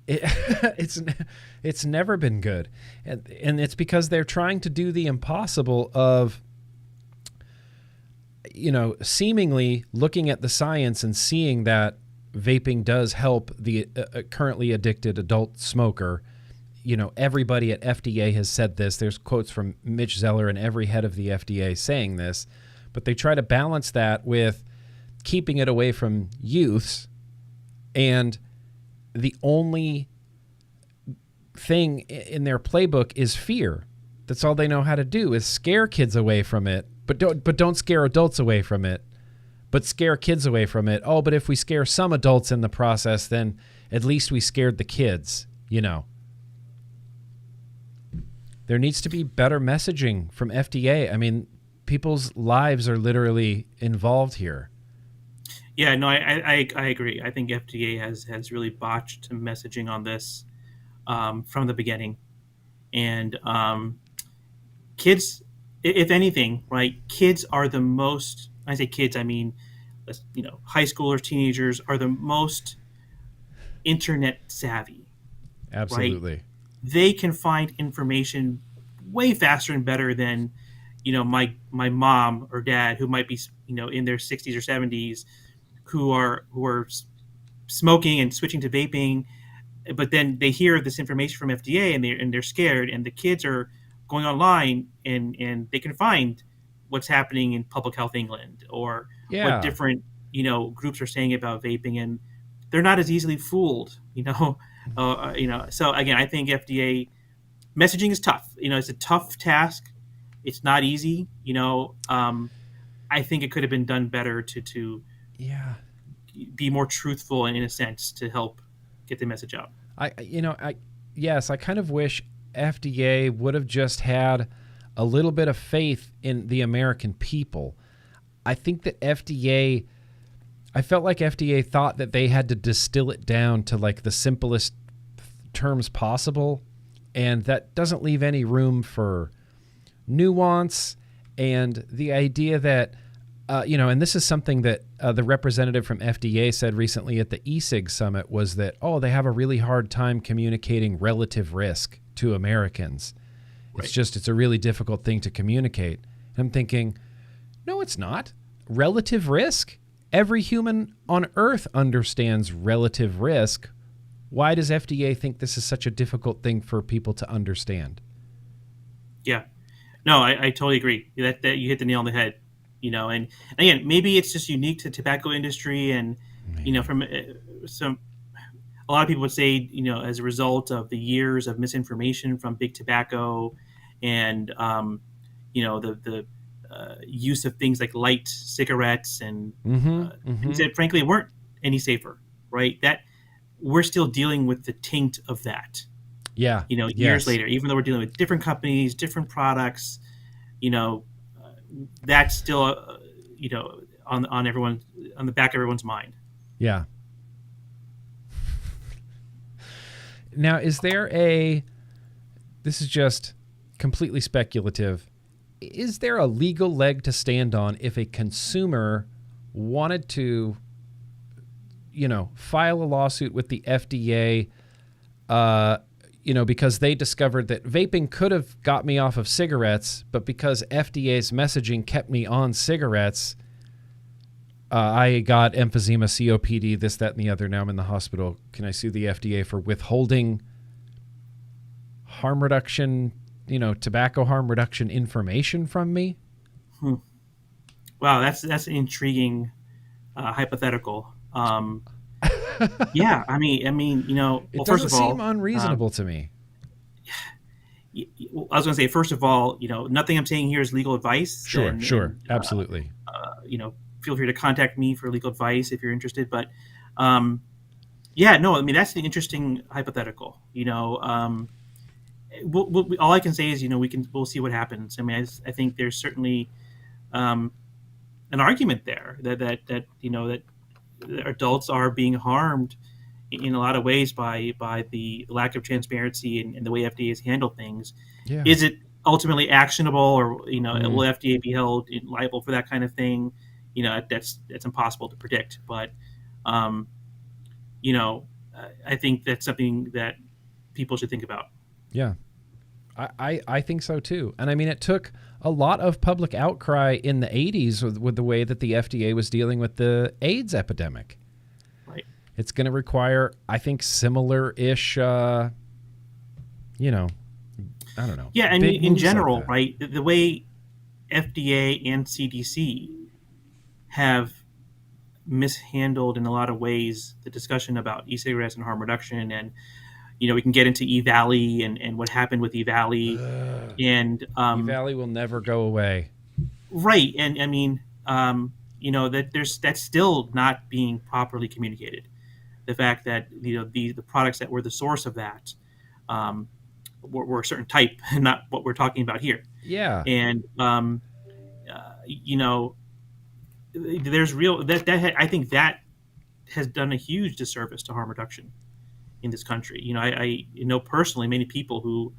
It's never been good. And it's because they're trying to do the impossible of, seemingly looking at the science and seeing that vaping does help the currently addicted adult smoker. Everybody at FDA has said this. There's quotes from Mitch Zeller and every head of the FDA saying this. But they try to balance that with keeping it away from youths. And the only thing in their playbook is fear. That's all they know how to do is scare kids away from it, but don't scare adults away from it, but scare kids away from it. Oh, but if we scare some adults in the process, then at least we scared the kids, There needs to be better messaging from FDA. I mean, people's lives are literally involved here. Yeah, no, I agree. I think FDA has really botched messaging on this from the beginning, and kids, if anything, right? Kids are the most. When I say kids, I mean, high schoolers, teenagers are the most internet savvy. Absolutely, right? They can find information way faster and better than my mom or dad, who might be in their 60s or 70s. Who are smoking and switching to vaping, but then they hear this information from FDA and they're scared, and the kids are going online and they can find what's happening in Public Health England or what different groups are saying about vaping, and they're not as easily fooled. So again, I think FDA messaging is tough. It's a tough task. It's not easy. I think it could have been done better to be more truthful in a sense to help get the message out. I kind of wish FDA would have just had a little bit of faith in the American people. I think that I felt like FDA thought that they had to distill it down to like the simplest terms possible, and that doesn't leave any room for nuance and the idea that and this is something that the representative from FDA said recently at the e-cig summit was that, they have a really hard time communicating relative risk to Americans. Right. It's a really difficult thing to communicate. And I'm thinking, no, it's not. Relative risk? Every human on Earth understands relative risk. Why does FDA think this is such a difficult thing for people to understand? Yeah. No, I totally agree. That you hit the nail on the head. And again, maybe it's just unique to the tobacco industry, and from a lot of people would say, as a result of the years of misinformation from big tobacco, and the use of things like light cigarettes and things that frankly weren't any safer, right? That we're still dealing with the taint of that. Yeah. Years later, even though we're dealing with different companies, different products, that's still, on everyone, on the back of everyone's mind. Yeah. Now, this is just completely speculative. Is there a legal leg to stand on if a consumer wanted to, file a lawsuit with the FDA, because they discovered that vaping could have got me off of cigarettes, but because FDA's messaging kept me on cigarettes, I got emphysema, COPD, this, that, and the other. Now I'm in the hospital. Can I sue the FDA for withholding harm reduction, tobacco harm reduction information from me? Wow, that's an intriguing hypothetical. Yeah, I mean, It well, first doesn't of seem all, unreasonable to me. I was going to say, first of all, nothing I'm saying here is legal advice. Sure, absolutely. Feel free to contact me for legal advice if you're interested. But yeah, no, I mean, that's an interesting hypothetical. All I can say is, we'll see what happens. I mean, I think there's certainly an argument there that adults are being harmed in a lot of ways by the lack of transparency and the way FDA has handled things. Yeah. Is it ultimately actionable, or will FDA be held liable for that kind of thing? That's impossible to predict. But I think that's something that people should think about. Yeah. I think so too. And I mean, it took a lot of public outcry in the 80s with the way that the FDA was dealing with the AIDS epidemic. Right. It's going to require, I think, similar-ish, I don't know. Yeah, and in general, like right, the way FDA and CDC have mishandled in a lot of ways the discussion about e-cigarettes and harm reduction, and we can get into E-Valley and what happened with E-Valley. And E-Valley will never go away. Right. And I mean, that's still not being properly communicated. The fact that, the products that were the source of that were a certain type, and not what we're talking about here. Yeah. And, there's real, I think that has done a huge disservice to harm reduction in this country. I know personally many people who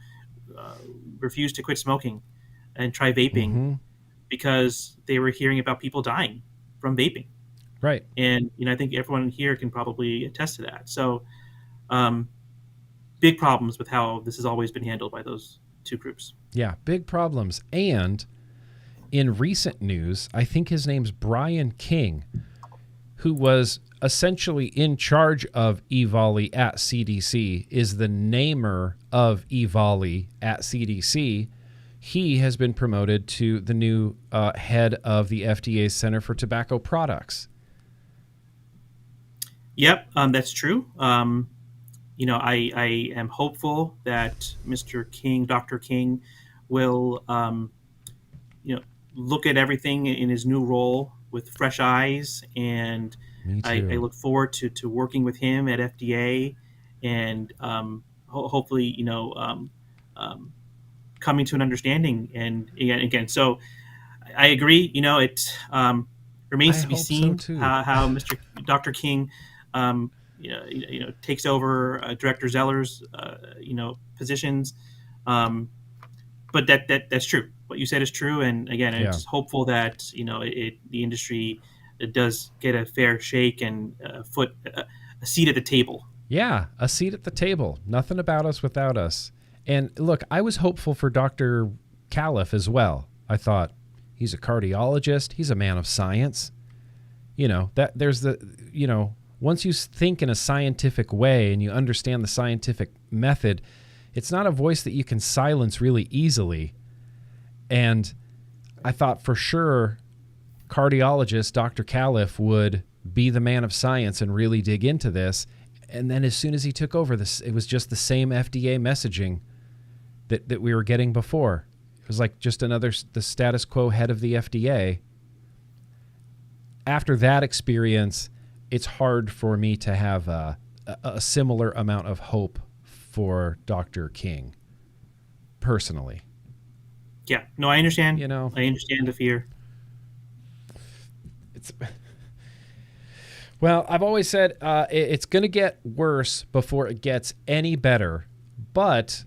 refused to quit smoking and try vaping because they were hearing about people dying from vaping. Right. And I think everyone here can probably attest to that. So big problems with how this has always been handled by those two groups. Yeah, big problems. And in recent news, I think his name's Brian King, who was essentially in charge of EVALI at CDC, is the namer of EVALI at CDC. He has been promoted to the new head of the FDA's Center for Tobacco Products. Yep, that's true. I am hopeful that Mr. King, Dr. King, will, look at everything in his new role with fresh eyes, and I look forward to working with him at FDA, and hopefully, coming to an understanding. And again, so I agree. It remains to be seen how Mr. Dr. King, takes over Director Zeller's, positions. But that's true. What you said is true. And again, I'm just hopeful that, the industry does get a fair shake and a seat at the table. Yeah, a seat at the table. Nothing about us without us. And look, I was hopeful for Dr. Calif as well. I thought, he's a cardiologist. He's a man of science. Once you think in a scientific way and you understand the scientific method, it's not a voice that you can silence really easily. And I thought for sure cardiologist Dr. Calif would be the man of science and really dig into this. And then as soon as he took over this, it was just the same FDA messaging that we were getting before. It was like just the status quo head of the FDA. After that experience, it's hard for me to have a similar amount of hope for Dr. King, personally. Yeah, no, I understand. I understand the fear. Well, I've always said it's going to get worse before it gets any better, but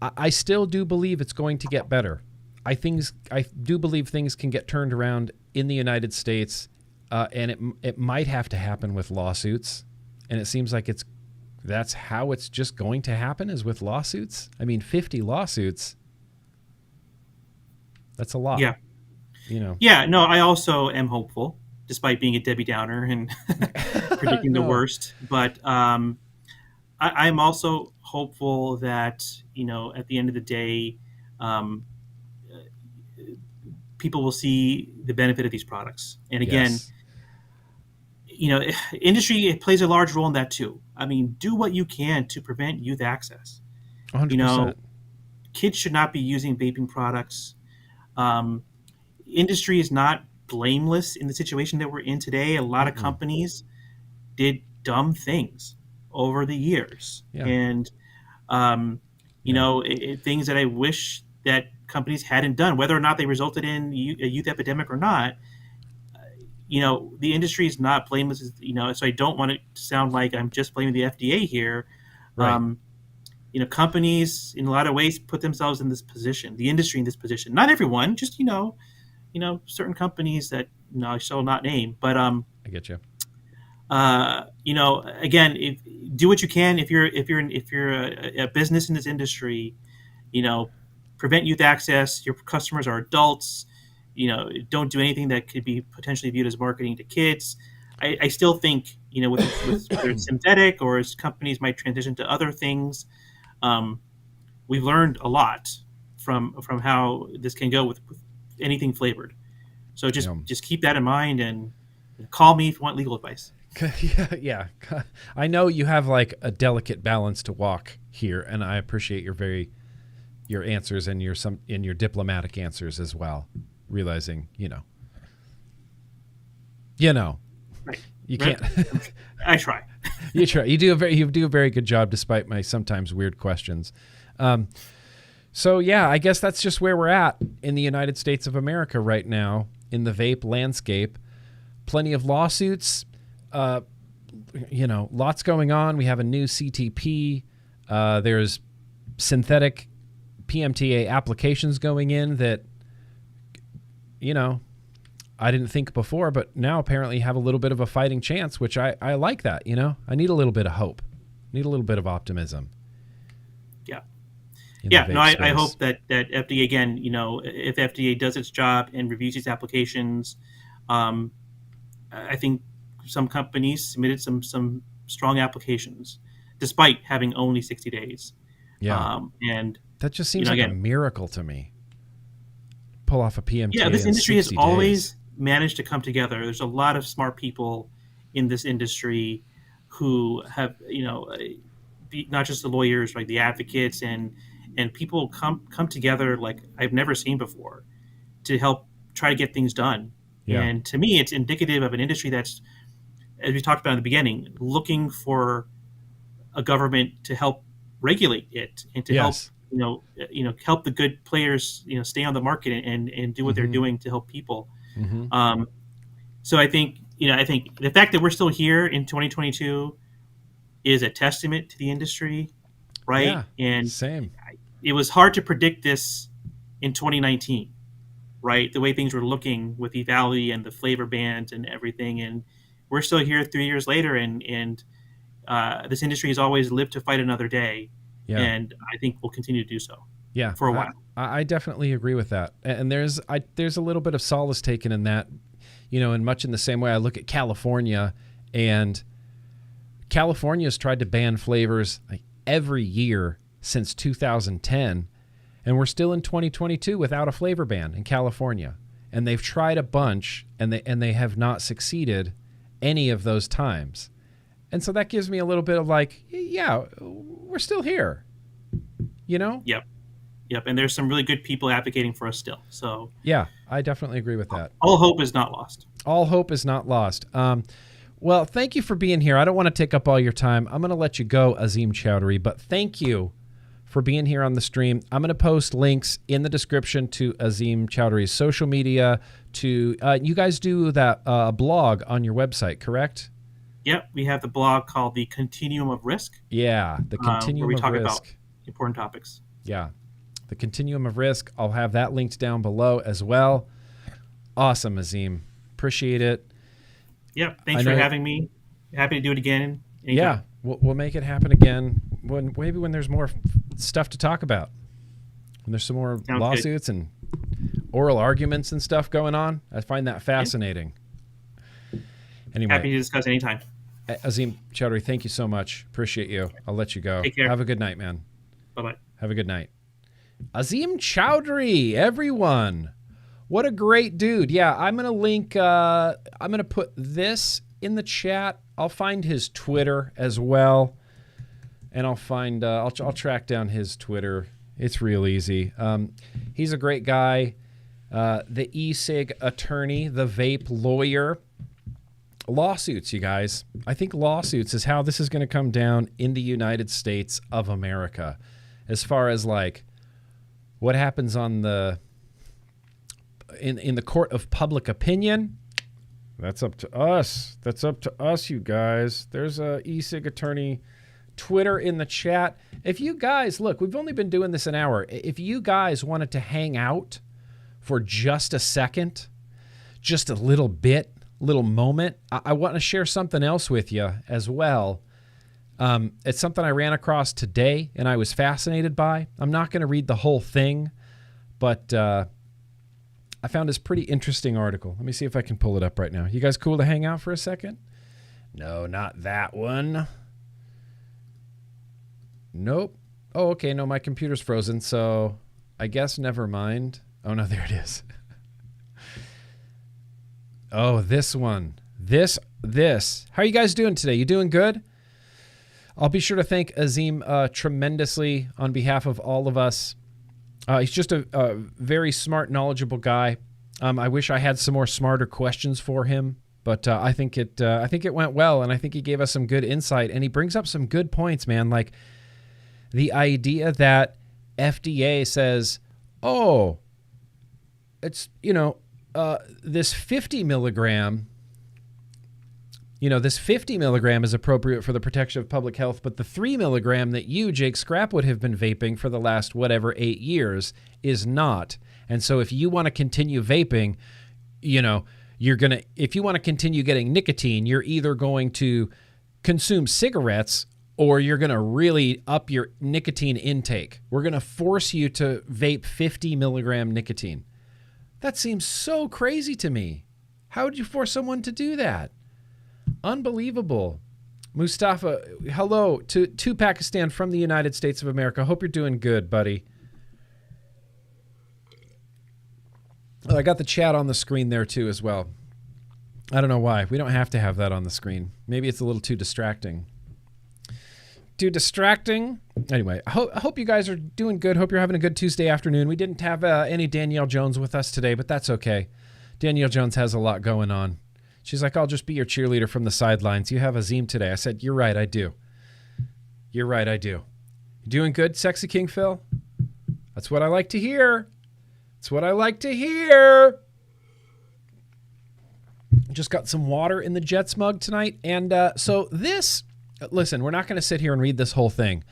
I still do believe it's going to get better. I do believe things can get turned around in the United States, and it might have to happen with lawsuits, and it seems like that's how it's just going to happen, is with lawsuits. I mean, 50 lawsuits, that's a lot. Yeah. Yeah, no, I also am hopeful, despite being a Debbie Downer and predicting the worst. But I'm I'm also hopeful that, at the end of the day, um, people will see the benefit of these products. And again, Yes. industry plays a large role in that too. I mean, do what you can to prevent youth access. You know, 100%. kids should not be using vaping products. Um, Industry is not blameless in the situation that we're in today. A lot of Mm-mm. companies did dumb things over the years, Yeah. and um, Yeah. things that I wish that companies hadn't done, whether or not they resulted in a youth epidemic or not. The industry is not blameless. So I don't want it to sound like I'm just blaming the FDA here. Right. Um, Companies in a lot of ways put themselves in this position, the industry in this position. Not everyone, just certain companies that I shall not name. But I get you. again, do what you can if you're a business in this industry. You know, prevent youth access. Your customers are adults. Don't do anything that could be potentially viewed as marketing to kids. I still think with whether it's synthetic or as companies might transition to other things, um, we've learned a lot from how this can go with anything flavored. So just Yeah. just keep that in mind and call me if you want legal advice. Yeah, yeah. I know you have like a delicate balance to walk here, and I appreciate your answers and your diplomatic answers as well. Realizing, Right. you Right. can't. I try. You try. You do a very good job despite my sometimes weird questions. So yeah, I guess that's just where we're at in the United States of America right now in the vape landscape. Plenty of lawsuits. Lots going on. We have a new CTP. There's synthetic PMTA applications going in that, I didn't think before, but now apparently have a little bit of a fighting chance, which I like that, I need a little bit of hope. Need a little bit of optimism. Yeah. In Yeah. the No, vape I space. hope that FDA, again, if FDA does its job and reviews these applications, um, I think some companies submitted some strong applications despite having only 60 days. Yeah. And That just seems like a again, miracle to me. Pull off a yeah, PMTA this in industry has 60 days. always managed to come together. There's a lot of smart people in this industry who have, not just the lawyers, like the advocates and people come together like I've never seen before to help try to get things done. Yeah. And to me, it's indicative of an industry that's, as we talked about in the beginning, looking for a government to help regulate it and to help Yes. help the good players stay on the market and do what they're Mm-hmm. doing to help people. Mm-hmm. Um, so I think the fact that we're still here in 2022 is a testament to the industry, right? Yeah. And Same. it was hard to predict this in 2019, right? The way things were looking with the Valley and the flavor bans and everything, and we're still here 3 years later, and this industry has always lived to fight another day, Yeah. and I think we'll continue to do so Yeah. for a I, while. I definitely agree with that. And there's a little bit of solace taken in that, and much in the same way I look at California, and California's tried to ban flavors like every year since 2010, and we're still in 2022 without a flavor ban in California. And they've tried a bunch, and they have not succeeded any of those times. And so that gives me a little bit of like, yeah, we're still here, Yep, and there's some really good people advocating for us still. So Yeah, I definitely agree with that. all hope is not lost. All hope is not lost. Well, thank you for being here. I don't want to take up all your time. I'm going to let you go, Azim Chowdhury, but thank you for being here on the stream. I'm going to post links in the description to Azim Chowdhury's social media. To you guys do that blog on your website, correct? Yep, we have the blog called The Continuum of Risk, Yeah, the where continuum we of talk risk. about important topics. Yeah, the continuum of risk. I'll have that linked down below as well. Awesome, Azim. Appreciate it. Yep, thanks I for know- having me. Happy to do it again. Anytime. Yeah, we'll make it happen again when there's more stuff to talk about. When there's some more Sounds lawsuits and oral arguments and stuff going on. I find that fascinating. Anyway, Happy to discuss anytime. Azim Chowdhury, thank you so much. Appreciate you. I'll let you go. Take care. Have a good night, man. Bye-bye. Have a good night. Azim Chowdhury, everyone. What a great dude. Yeah, I'm going to link, I'm going to put this in the chat. I'll find his Twitter as well. And I'll find, I'll track down his Twitter. It's real easy. He's a great guy. The e-cig attorney, the vape lawyer. Lawsuits, you guys. I think lawsuits is how this is going to come down in the United States of America. As far as like what happens on the in the court of public opinion, that's up to us. That's up to us, you guys. There's a e-cig attorney Twitter in the chat. If you guys, look, we've only been doing this an hour. If you guys wanted to hang out for just a second, just a little bit, little moment, I want to share something else with you as well. It's something I ran across today and I was fascinated by. I'm not going to read the whole thing, but I found this pretty interesting article. Let me see if I can pull it up right now. You guys cool to hang out for a second? No, not that one. Nope. Oh, okay. No, my computer's frozen, so I guess never mind. Oh, no, there it is. Oh, this one. This. How are you guys doing today? You doing good? I'll be sure to thank Azim tremendously on behalf of all of us. He's just a very smart, knowledgeable guy. I wish I had some more smarter questions for him, but I think it went well, and I think he gave us some good insight, and he brings up some good points, man. Like the idea that FDA says, oh, it's, this 50 milligram, this 50 milligram is appropriate for the protection of public health, but the 3 milligram that you, Jake Scrapwood, have been vaping for the last 8 years is not. And so if you want to continue vaping, if you want to continue getting nicotine, you're either going to consume cigarettes or you're going to really up your nicotine intake. We're going to force you to vape 50 milligram nicotine. That seems so crazy to me. How would you force someone to do that? Unbelievable. Mustafa, hello to Pakistan from the United States of America. Hope you're doing good, buddy. Oh, I got the chat on the screen there too as well. I don't know why. We don't have to have that on the screen. Maybe it's a little too distracting. Too distracting? Anyway, I hope you guys are doing good. Hope you're having a good Tuesday afternoon. We didn't have any Danielle Jones with us today, but that's okay. Danielle Jones has a lot going on. She's like, I'll just be your cheerleader from the sidelines. You have Azim today. I said, you're right, I do. You're right, I do. You doing good, Sexy King Phil? That's what I like to hear. That's what I like to hear. Just got some water in the Jets mug tonight. And so this, listen, we're not going to sit here and read this whole thing.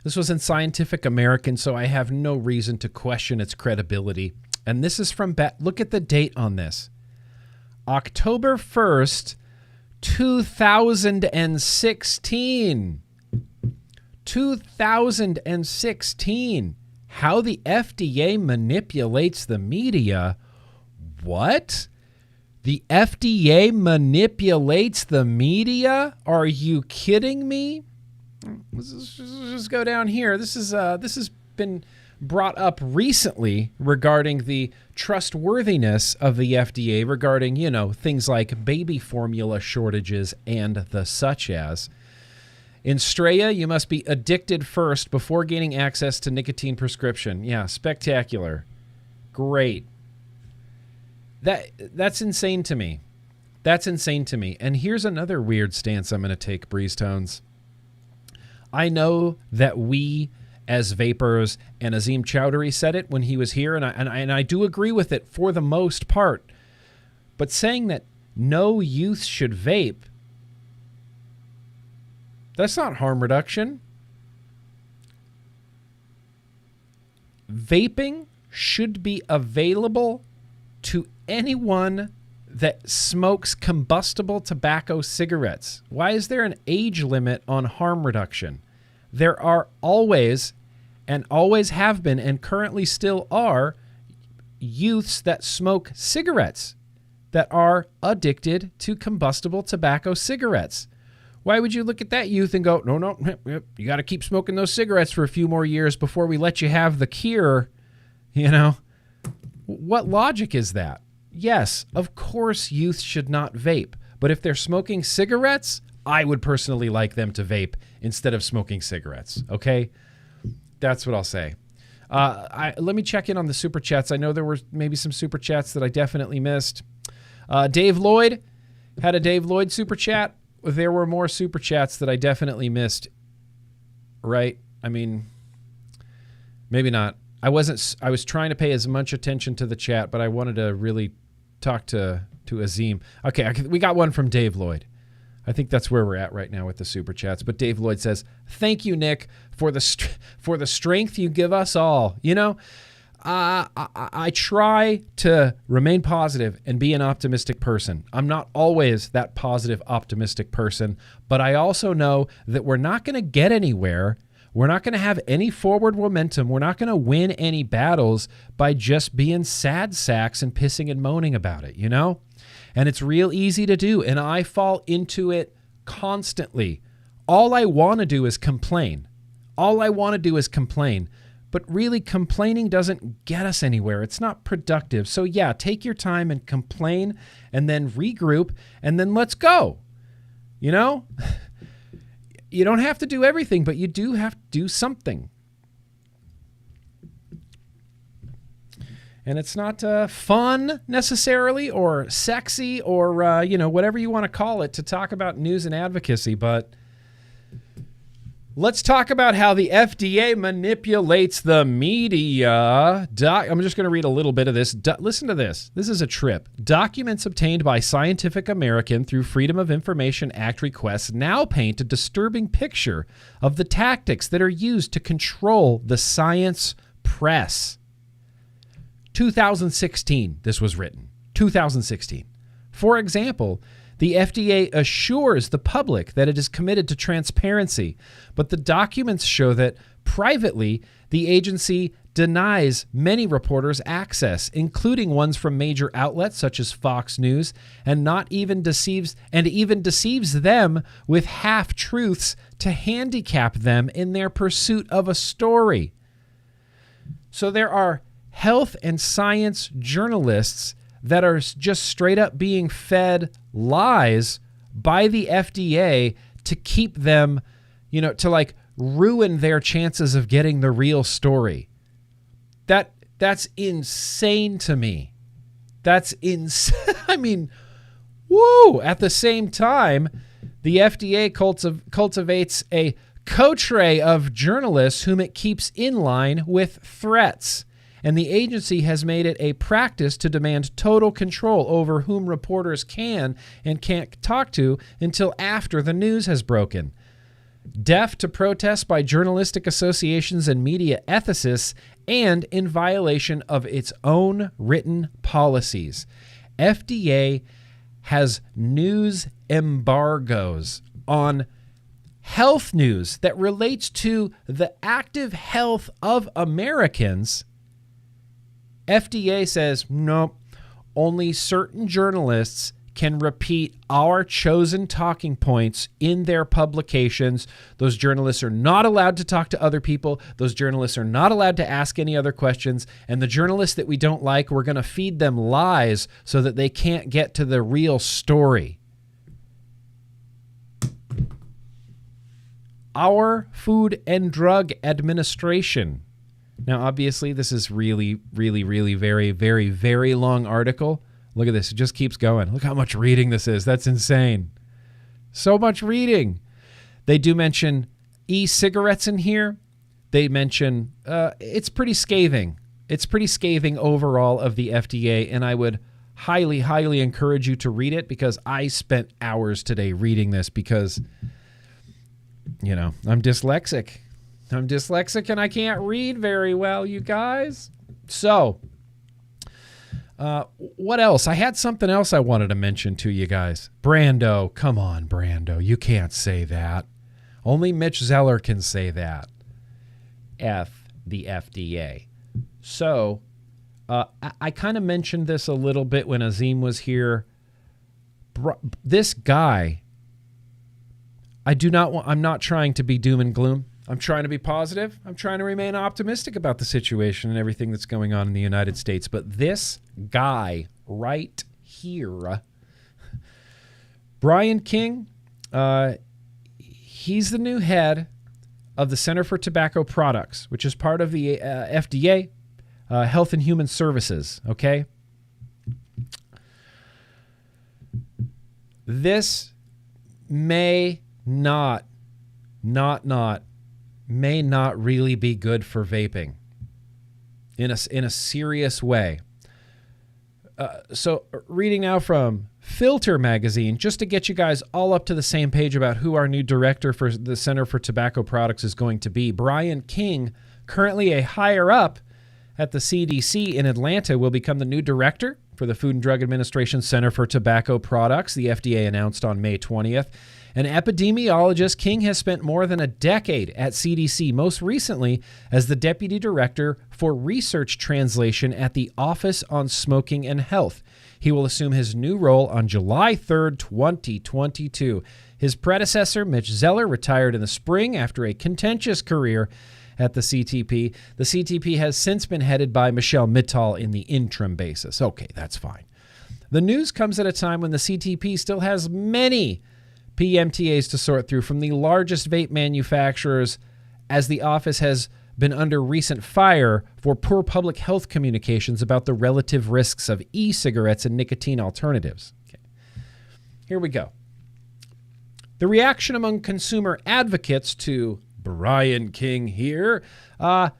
This was in Scientific American, so I have no reason to question its credibility. And this is from, look at the date on this. October 1st, 2016. 2016. How the FDA manipulates the media. What? The FDA manipulates the media? Are you kidding me? Let's just go down here. This has been brought up recently regarding the trustworthiness of the FDA regarding, things like baby formula shortages and the such as. In Straya, you must be addicted first before gaining access to nicotine prescription. Yeah, spectacular. Great. That's insane to me. That's insane to me. And here's another weird stance I'm going to take, Breeze Tones. I know that we as vapors, and Azim Chowdhury said it when he was here, and I do agree with it for the most part. But saying that no youth should vape, that's not harm reduction. Vaping should be available to anyone that smokes combustible tobacco cigarettes. Why is there an age limit on harm reduction? There are always, and always have been, and currently still are, youths that smoke cigarettes that are addicted to combustible tobacco cigarettes. Why would you look at that youth and go, no, you got to keep smoking those cigarettes for a few more years before we let you have the cure? You know, what logic is that? Yes, of course youth should not vape, but if they're smoking cigarettes, I would personally like them to vape instead of smoking cigarettes, okay? That's what I'll say. Let me check in on the super chats. I know there were maybe some super chats that I definitely missed. Dave Lloyd had a Dave Lloyd super chat. There were more super chats that I definitely missed, right? I mean, maybe not. I was trying to pay as much attention to the chat, but I wanted to really talk to Azim. Okay, we got one from Dave Lloyd. I think that's where we're at right now with the super chats. But Dave Lloyd says, "Thank you, Nick, for the strength you give us all." You know, I try to remain positive and be an optimistic person. I'm not always that positive, optimistic person, but I also know that we're not going to get anywhere. We're not going to have any forward momentum. We're not going to win any battles by just being sad sacks and pissing and moaning about it, you know? And it's real easy to do, and I fall into it constantly. All I want to do is complain. But really, complaining doesn't get us anywhere. It's not productive. So yeah, take your time and complain, and then regroup, and then let's go. You know? You don't have to do everything, but you do have to do something. And it's not fun necessarily, or sexy, or whatever you want to call it, to talk about news and advocacy, but let's talk about how the FDA manipulates the media. I'm just going to read a little bit of this. Listen to this. This is a trip. Documents obtained by Scientific American through Freedom of Information Act requests now paint a disturbing picture of the tactics that are used to control the science press. 2016, this was written. 2016. For example, the FDA assures the public that it is committed to transparency, but the documents show that privately, the agency denies many reporters access, including ones from major outlets such as Fox News, and even deceives them with half-truths to handicap them in their pursuit of a story. So there are health and science journalists that are just straight up being fed lies by the FDA to keep them, to ruin their chances of getting the real story. That's insane to me. That's insane. I mean, woo! At the same time, the FDA cultivates a coterie of journalists whom it keeps in line with threats. And the agency has made it a practice to demand total control over whom reporters can and can't talk to until after the news has broken. Deaf to protests by journalistic associations and media ethicists, and in violation of its own written policies. FDA has news embargoes on health news that relates to the active health of Americans. FDA says, nope, only certain journalists can repeat our chosen talking points in their publications. Those journalists are not allowed to talk to other people. Those journalists are not allowed to ask any other questions. And the journalists that we don't like, we're going to feed them lies so that they can't get to the real story. Our Food and Drug Administration. Now, obviously, this is really, really, really very, very, very long article. Look at this. It just keeps going. Look how much reading this is. That's insane. So much reading. They do mention e-cigarettes in here. They mention it's pretty scathing. It's pretty scathing overall of the FDA, and I would highly, highly encourage you to read it because I spent hours today reading this because, I'm dyslexic. I'm dyslexic and I can't read very well, you guys. So, what else? I had something else I wanted to mention to you guys. Brando, come on, Brando. You can't say that. Only Mitch Zeller can say that. F the FDA. So, I kind of mentioned this a little bit when Azim was here. This guy I'm not trying to be doom and gloom. I'm trying to be positive. I'm trying to remain optimistic about the situation and everything that's going on in the United States. But this guy right here, Brian King, he's the new head of the Center for Tobacco Products, which is part of the FDA, Health and Human Services, okay? This may not really be good for vaping in a serious way. So reading now from Filter magazine, just to get you guys all up to the same page about who our new director for the Center for Tobacco Products is going to be. Brian King, currently a higher up at the CDC in Atlanta, will become the new director for the Food and Drug Administration Center for Tobacco Products, the FDA announced on May 20th. An epidemiologist, King has spent more than a decade at CDC, most recently as the deputy director for research translation at the Office on Smoking and Health. He will assume his new role on July 3rd, 2022. His predecessor, Mitch Zeller, retired in the spring after a contentious career at the CTP. The CTP has since been headed by Michelle Mittal in the interim basis. Okay, that's fine. The news comes at a time when the CTP still has many PMTAs to sort through from the largest vape manufacturers, as the office has been under recent fire for poor public health communications about the relative risks of e-cigarettes and nicotine alternatives. Okay. Here we go. The reaction among consumer advocates to Brian King here. The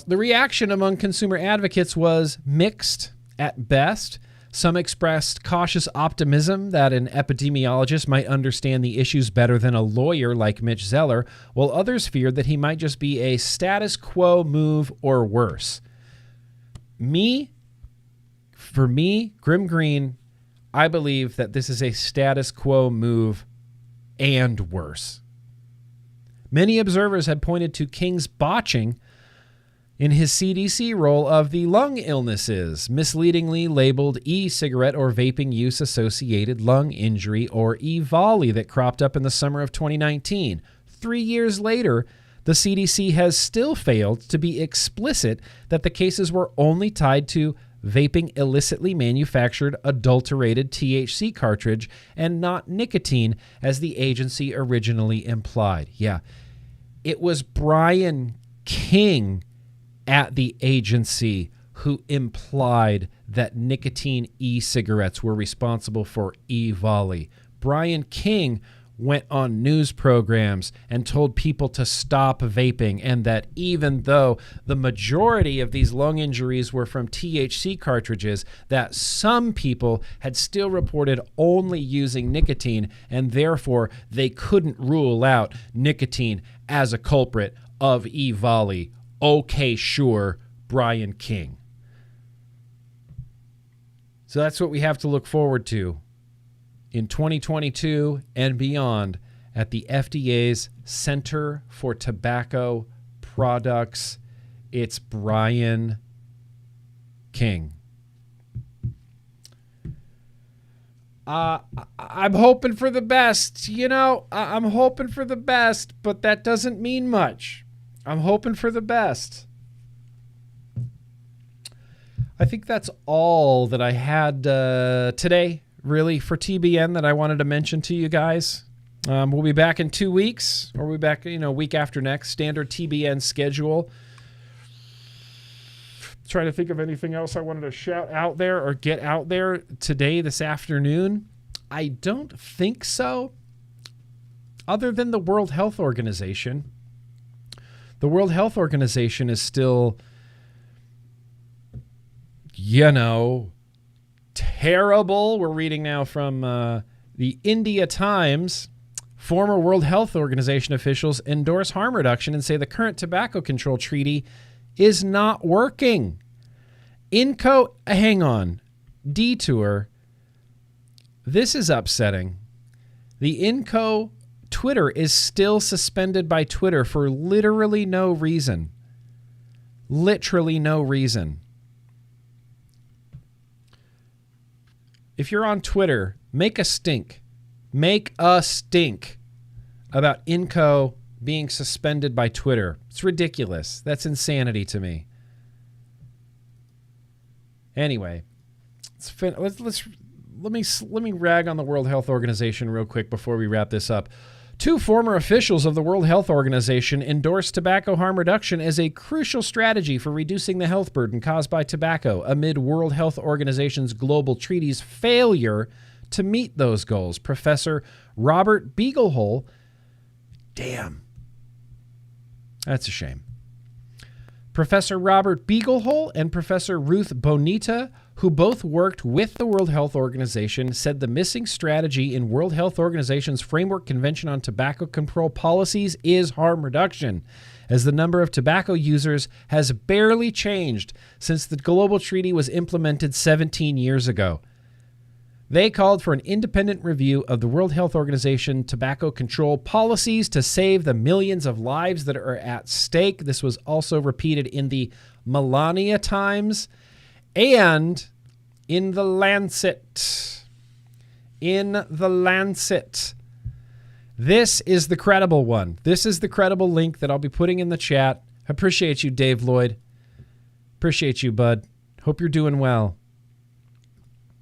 reaction among consumer advocates was mixed at best. Some expressed cautious optimism that an epidemiologist might understand the issues better than a lawyer like Mitch Zeller, while others feared that he might just be a status quo move or worse. For me, GrimmGreen, I believe that this is a status quo move and worse. Many observers had pointed to King's botching in his CDC role of the lung illnesses, misleadingly labeled e-cigarette or vaping use-associated lung injury, or EVALI, that cropped up in the summer of 2019. 3 years later, the CDC has still failed to be explicit that the cases were only tied to vaping illicitly manufactured adulterated THC cartridge and not nicotine, as the agency originally implied. Yeah, it was Brian King at the agency who implied that nicotine e-cigarettes were responsible for EVALI. Brian King went on news programs and told people to stop vaping, and that even though the majority of these lung injuries were from THC cartridges, that some people had still reported only using nicotine, and therefore they couldn't rule out nicotine as a culprit of EVALI. Okay, sure, Brian King. So that's what we have to look forward to in 2022 and beyond at the FDA's Center for Tobacco Products. It's Brian King. I'm hoping for the best. I'm hoping for the best, but that doesn't mean much. I'm hoping for the best. I think that's all that I had today, really, for TBN that I wanted to mention to you guys. We'll be back in 2 weeks, or we'll be back, week after next. Standard TBN schedule. Trying to think of anything else I wanted to shout out there or get out there today, this afternoon. I don't think so, other than the World Health Organization. The World Health Organization is still, terrible. We're reading now from the India Times. Former World Health Organization officials endorse harm reduction and say the current tobacco control treaty is not working. Detour. This is upsetting. The INCO Twitter is still suspended by Twitter for literally no reason. Literally no reason. If you're on Twitter, make a stink. make a stink about Inco being suspended by Twitter. It's ridiculous. That's insanity to me. Anyway, let me rag on the World Health Organization real quick before we wrap this up. 2 former officials of the World Health Organization endorsed tobacco harm reduction as a crucial strategy for reducing the health burden caused by tobacco amid World Health Organization's global treaty's failure to meet those goals. Professor Robert Beaglehole, damn, that's a shame. Professor Robert Beaglehole and Professor Ruth Bonita, who both worked with the World Health Organization, said the missing strategy in World Health Organization's Framework Convention on Tobacco Control Policies is harm reduction, as the number of tobacco users has barely changed since the global treaty was implemented 17 years ago. They called for an independent review of the World Health Organization tobacco control policies to save the millions of lives that are at stake. This was also repeated in the Melania Times and in the Lancet. In the Lancet. This is the credible one. This is the credible link that I'll be putting in the chat. Appreciate you, Dave Lloyd. Appreciate you, bud. Hope you're doing well.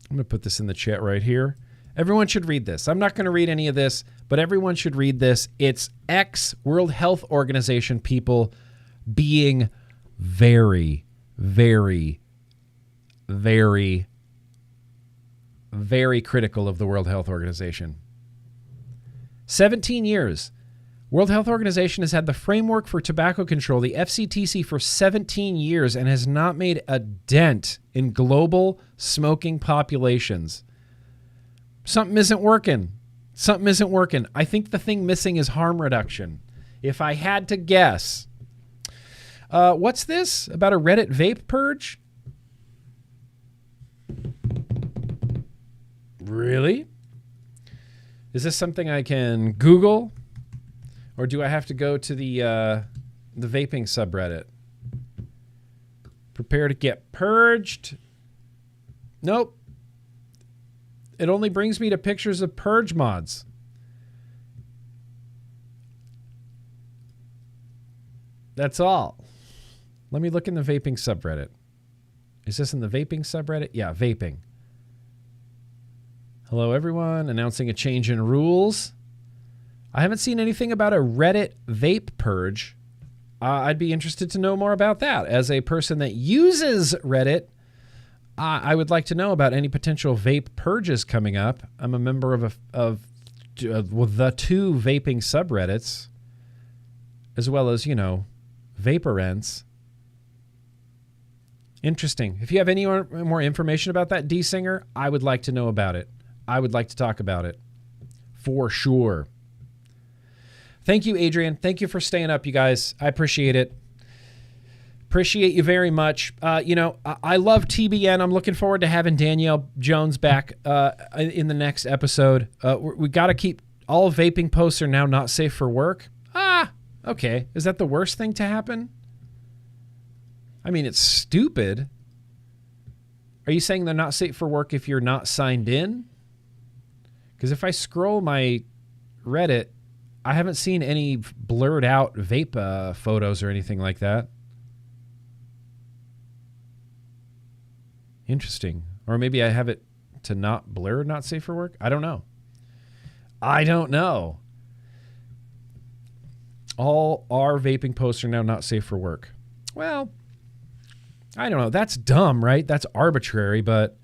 I'm going to put this in the chat right here. Everyone should read this. I'm not going to read any of this, but everyone should read this. It's ex-World Health Organization people being very, very, very, very critical of the World Health Organization. 17 years. World Health Organization has had the framework for tobacco control, the FCTC, for 17 years and has not made a dent in global smoking populations. Something isn't working. Something isn't working. I think the thing missing is harm reduction. If I had to guess. What's this? About a Reddit vape purge? Really? Is this something I can Google? Or do I have to go to the vaping subreddit? Prepare to get purged. Nope. It only brings me to pictures of purge mods. That's all. Let me look in the vaping subreddit. Is this in the vaping subreddit? Yeah, vaping. Hello, everyone. Announcing a change in rules. I haven't seen anything about a Reddit vape purge. I'd be interested to know more about that. As a person that uses Reddit, I would like to know about any potential vape purges coming up. I'm a member of the 2 vaping subreddits, as well as, Vaporents. Interesting. If you have any more information about that, D Singer, I would like to know about it. I would like to talk about it. For sure. Thank you, Adrian. Thank you for staying up, you guys. I appreciate it. Appreciate you very much. I love TBN. I'm looking forward to having Danielle Jones back in the next episode. We got to keep all vaping posts are now not safe for work. Okay. Is that the worst thing to happen? I mean, it's stupid. Are you saying they're not safe for work if you're not signed in? Because if I scroll my Reddit, I haven't seen any blurred out vape photos or anything like that. Interesting. Or maybe I have it to not blur, not safe for work. I don't know. All our vaping posts are now not safe for work. Well, I don't know. That's dumb, right? That's arbitrary, but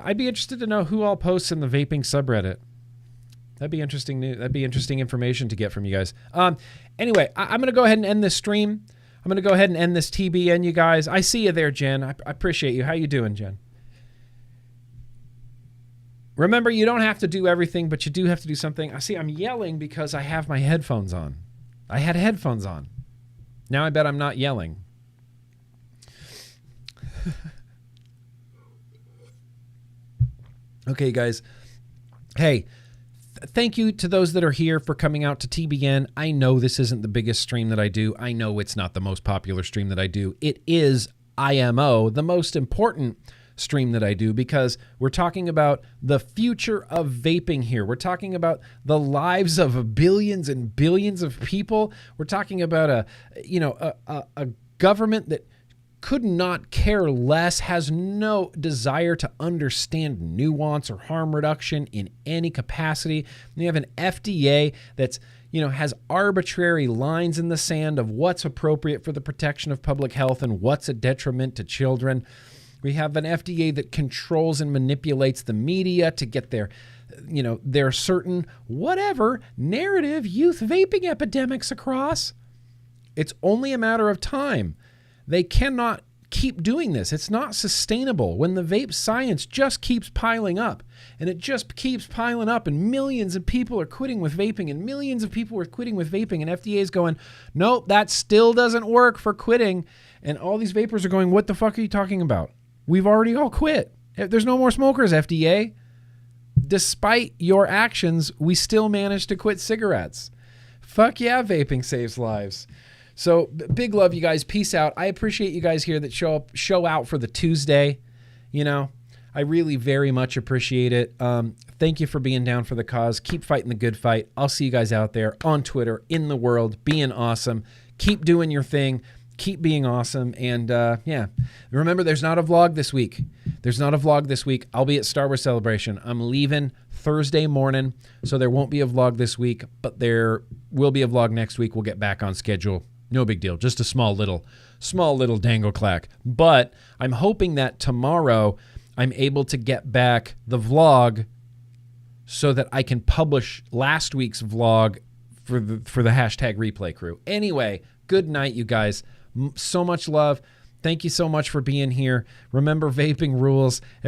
I'd be interested to know who all posts in the vaping subreddit. That'd be interesting. That'd be interesting information to get from you guys. Anyway, I'm going to go ahead and end this stream. I'm going to go ahead and end this TBN, you guys. I see you there, Jen. I appreciate you. How you doing, Jen? Remember, you don't have to do everything, but you do have to do something. I see I'm yelling because I have my headphones on. I had headphones on. Now I bet I'm not yelling. Okay, guys. Hey, thank you to those that are here for coming out to TBN. I know this isn't the biggest stream that I do. I know it's not the most popular stream that I do. It is IMO, the most important stream that I do, because we're talking about the future of vaping here. We're talking about the lives of billions and billions of people. We're talking about a government that could not care less, has no desire to understand nuance or harm reduction in any capacity. And you have an FDA that's, has arbitrary lines in the sand of what's appropriate for the protection of public health and what's a detriment to children. We have an FDA that controls and manipulates the media to get their certain whatever narrative youth vaping epidemics across. It's only a matter of time. They cannot keep doing this. It's not sustainable when the vape science just keeps piling up, and it just keeps piling up, and millions of people are quitting with vaping, and millions of people are quitting with vaping, and FDA is going, nope, that still doesn't work for quitting. And all these vapors are going, what the fuck are you talking about? We've already all quit. There's no more smokers, FDA. Despite your actions, we still managed to quit cigarettes. Fuck yeah, vaping saves lives. So big love, you guys. Peace out. I appreciate you guys here that show out for the Tuesday. I really very much appreciate it. Thank you for being down for the cause. Keep fighting the good fight. I'll see you guys out there on Twitter, in the world, being awesome. Keep doing your thing. Keep being awesome. And remember, there's not a vlog this week. I'll be at Star Wars Celebration. I'm leaving Thursday morning, so there won't be a vlog this week, but there will be a vlog next week. We'll get back on schedule. No big deal. Just a small little dangle clack. But I'm hoping that tomorrow I'm able to get back the vlog so that I can publish last week's vlog for the hashtag replay crew. Anyway, good night, you guys. So much love. Thank you so much for being here. Remember, vaping rules.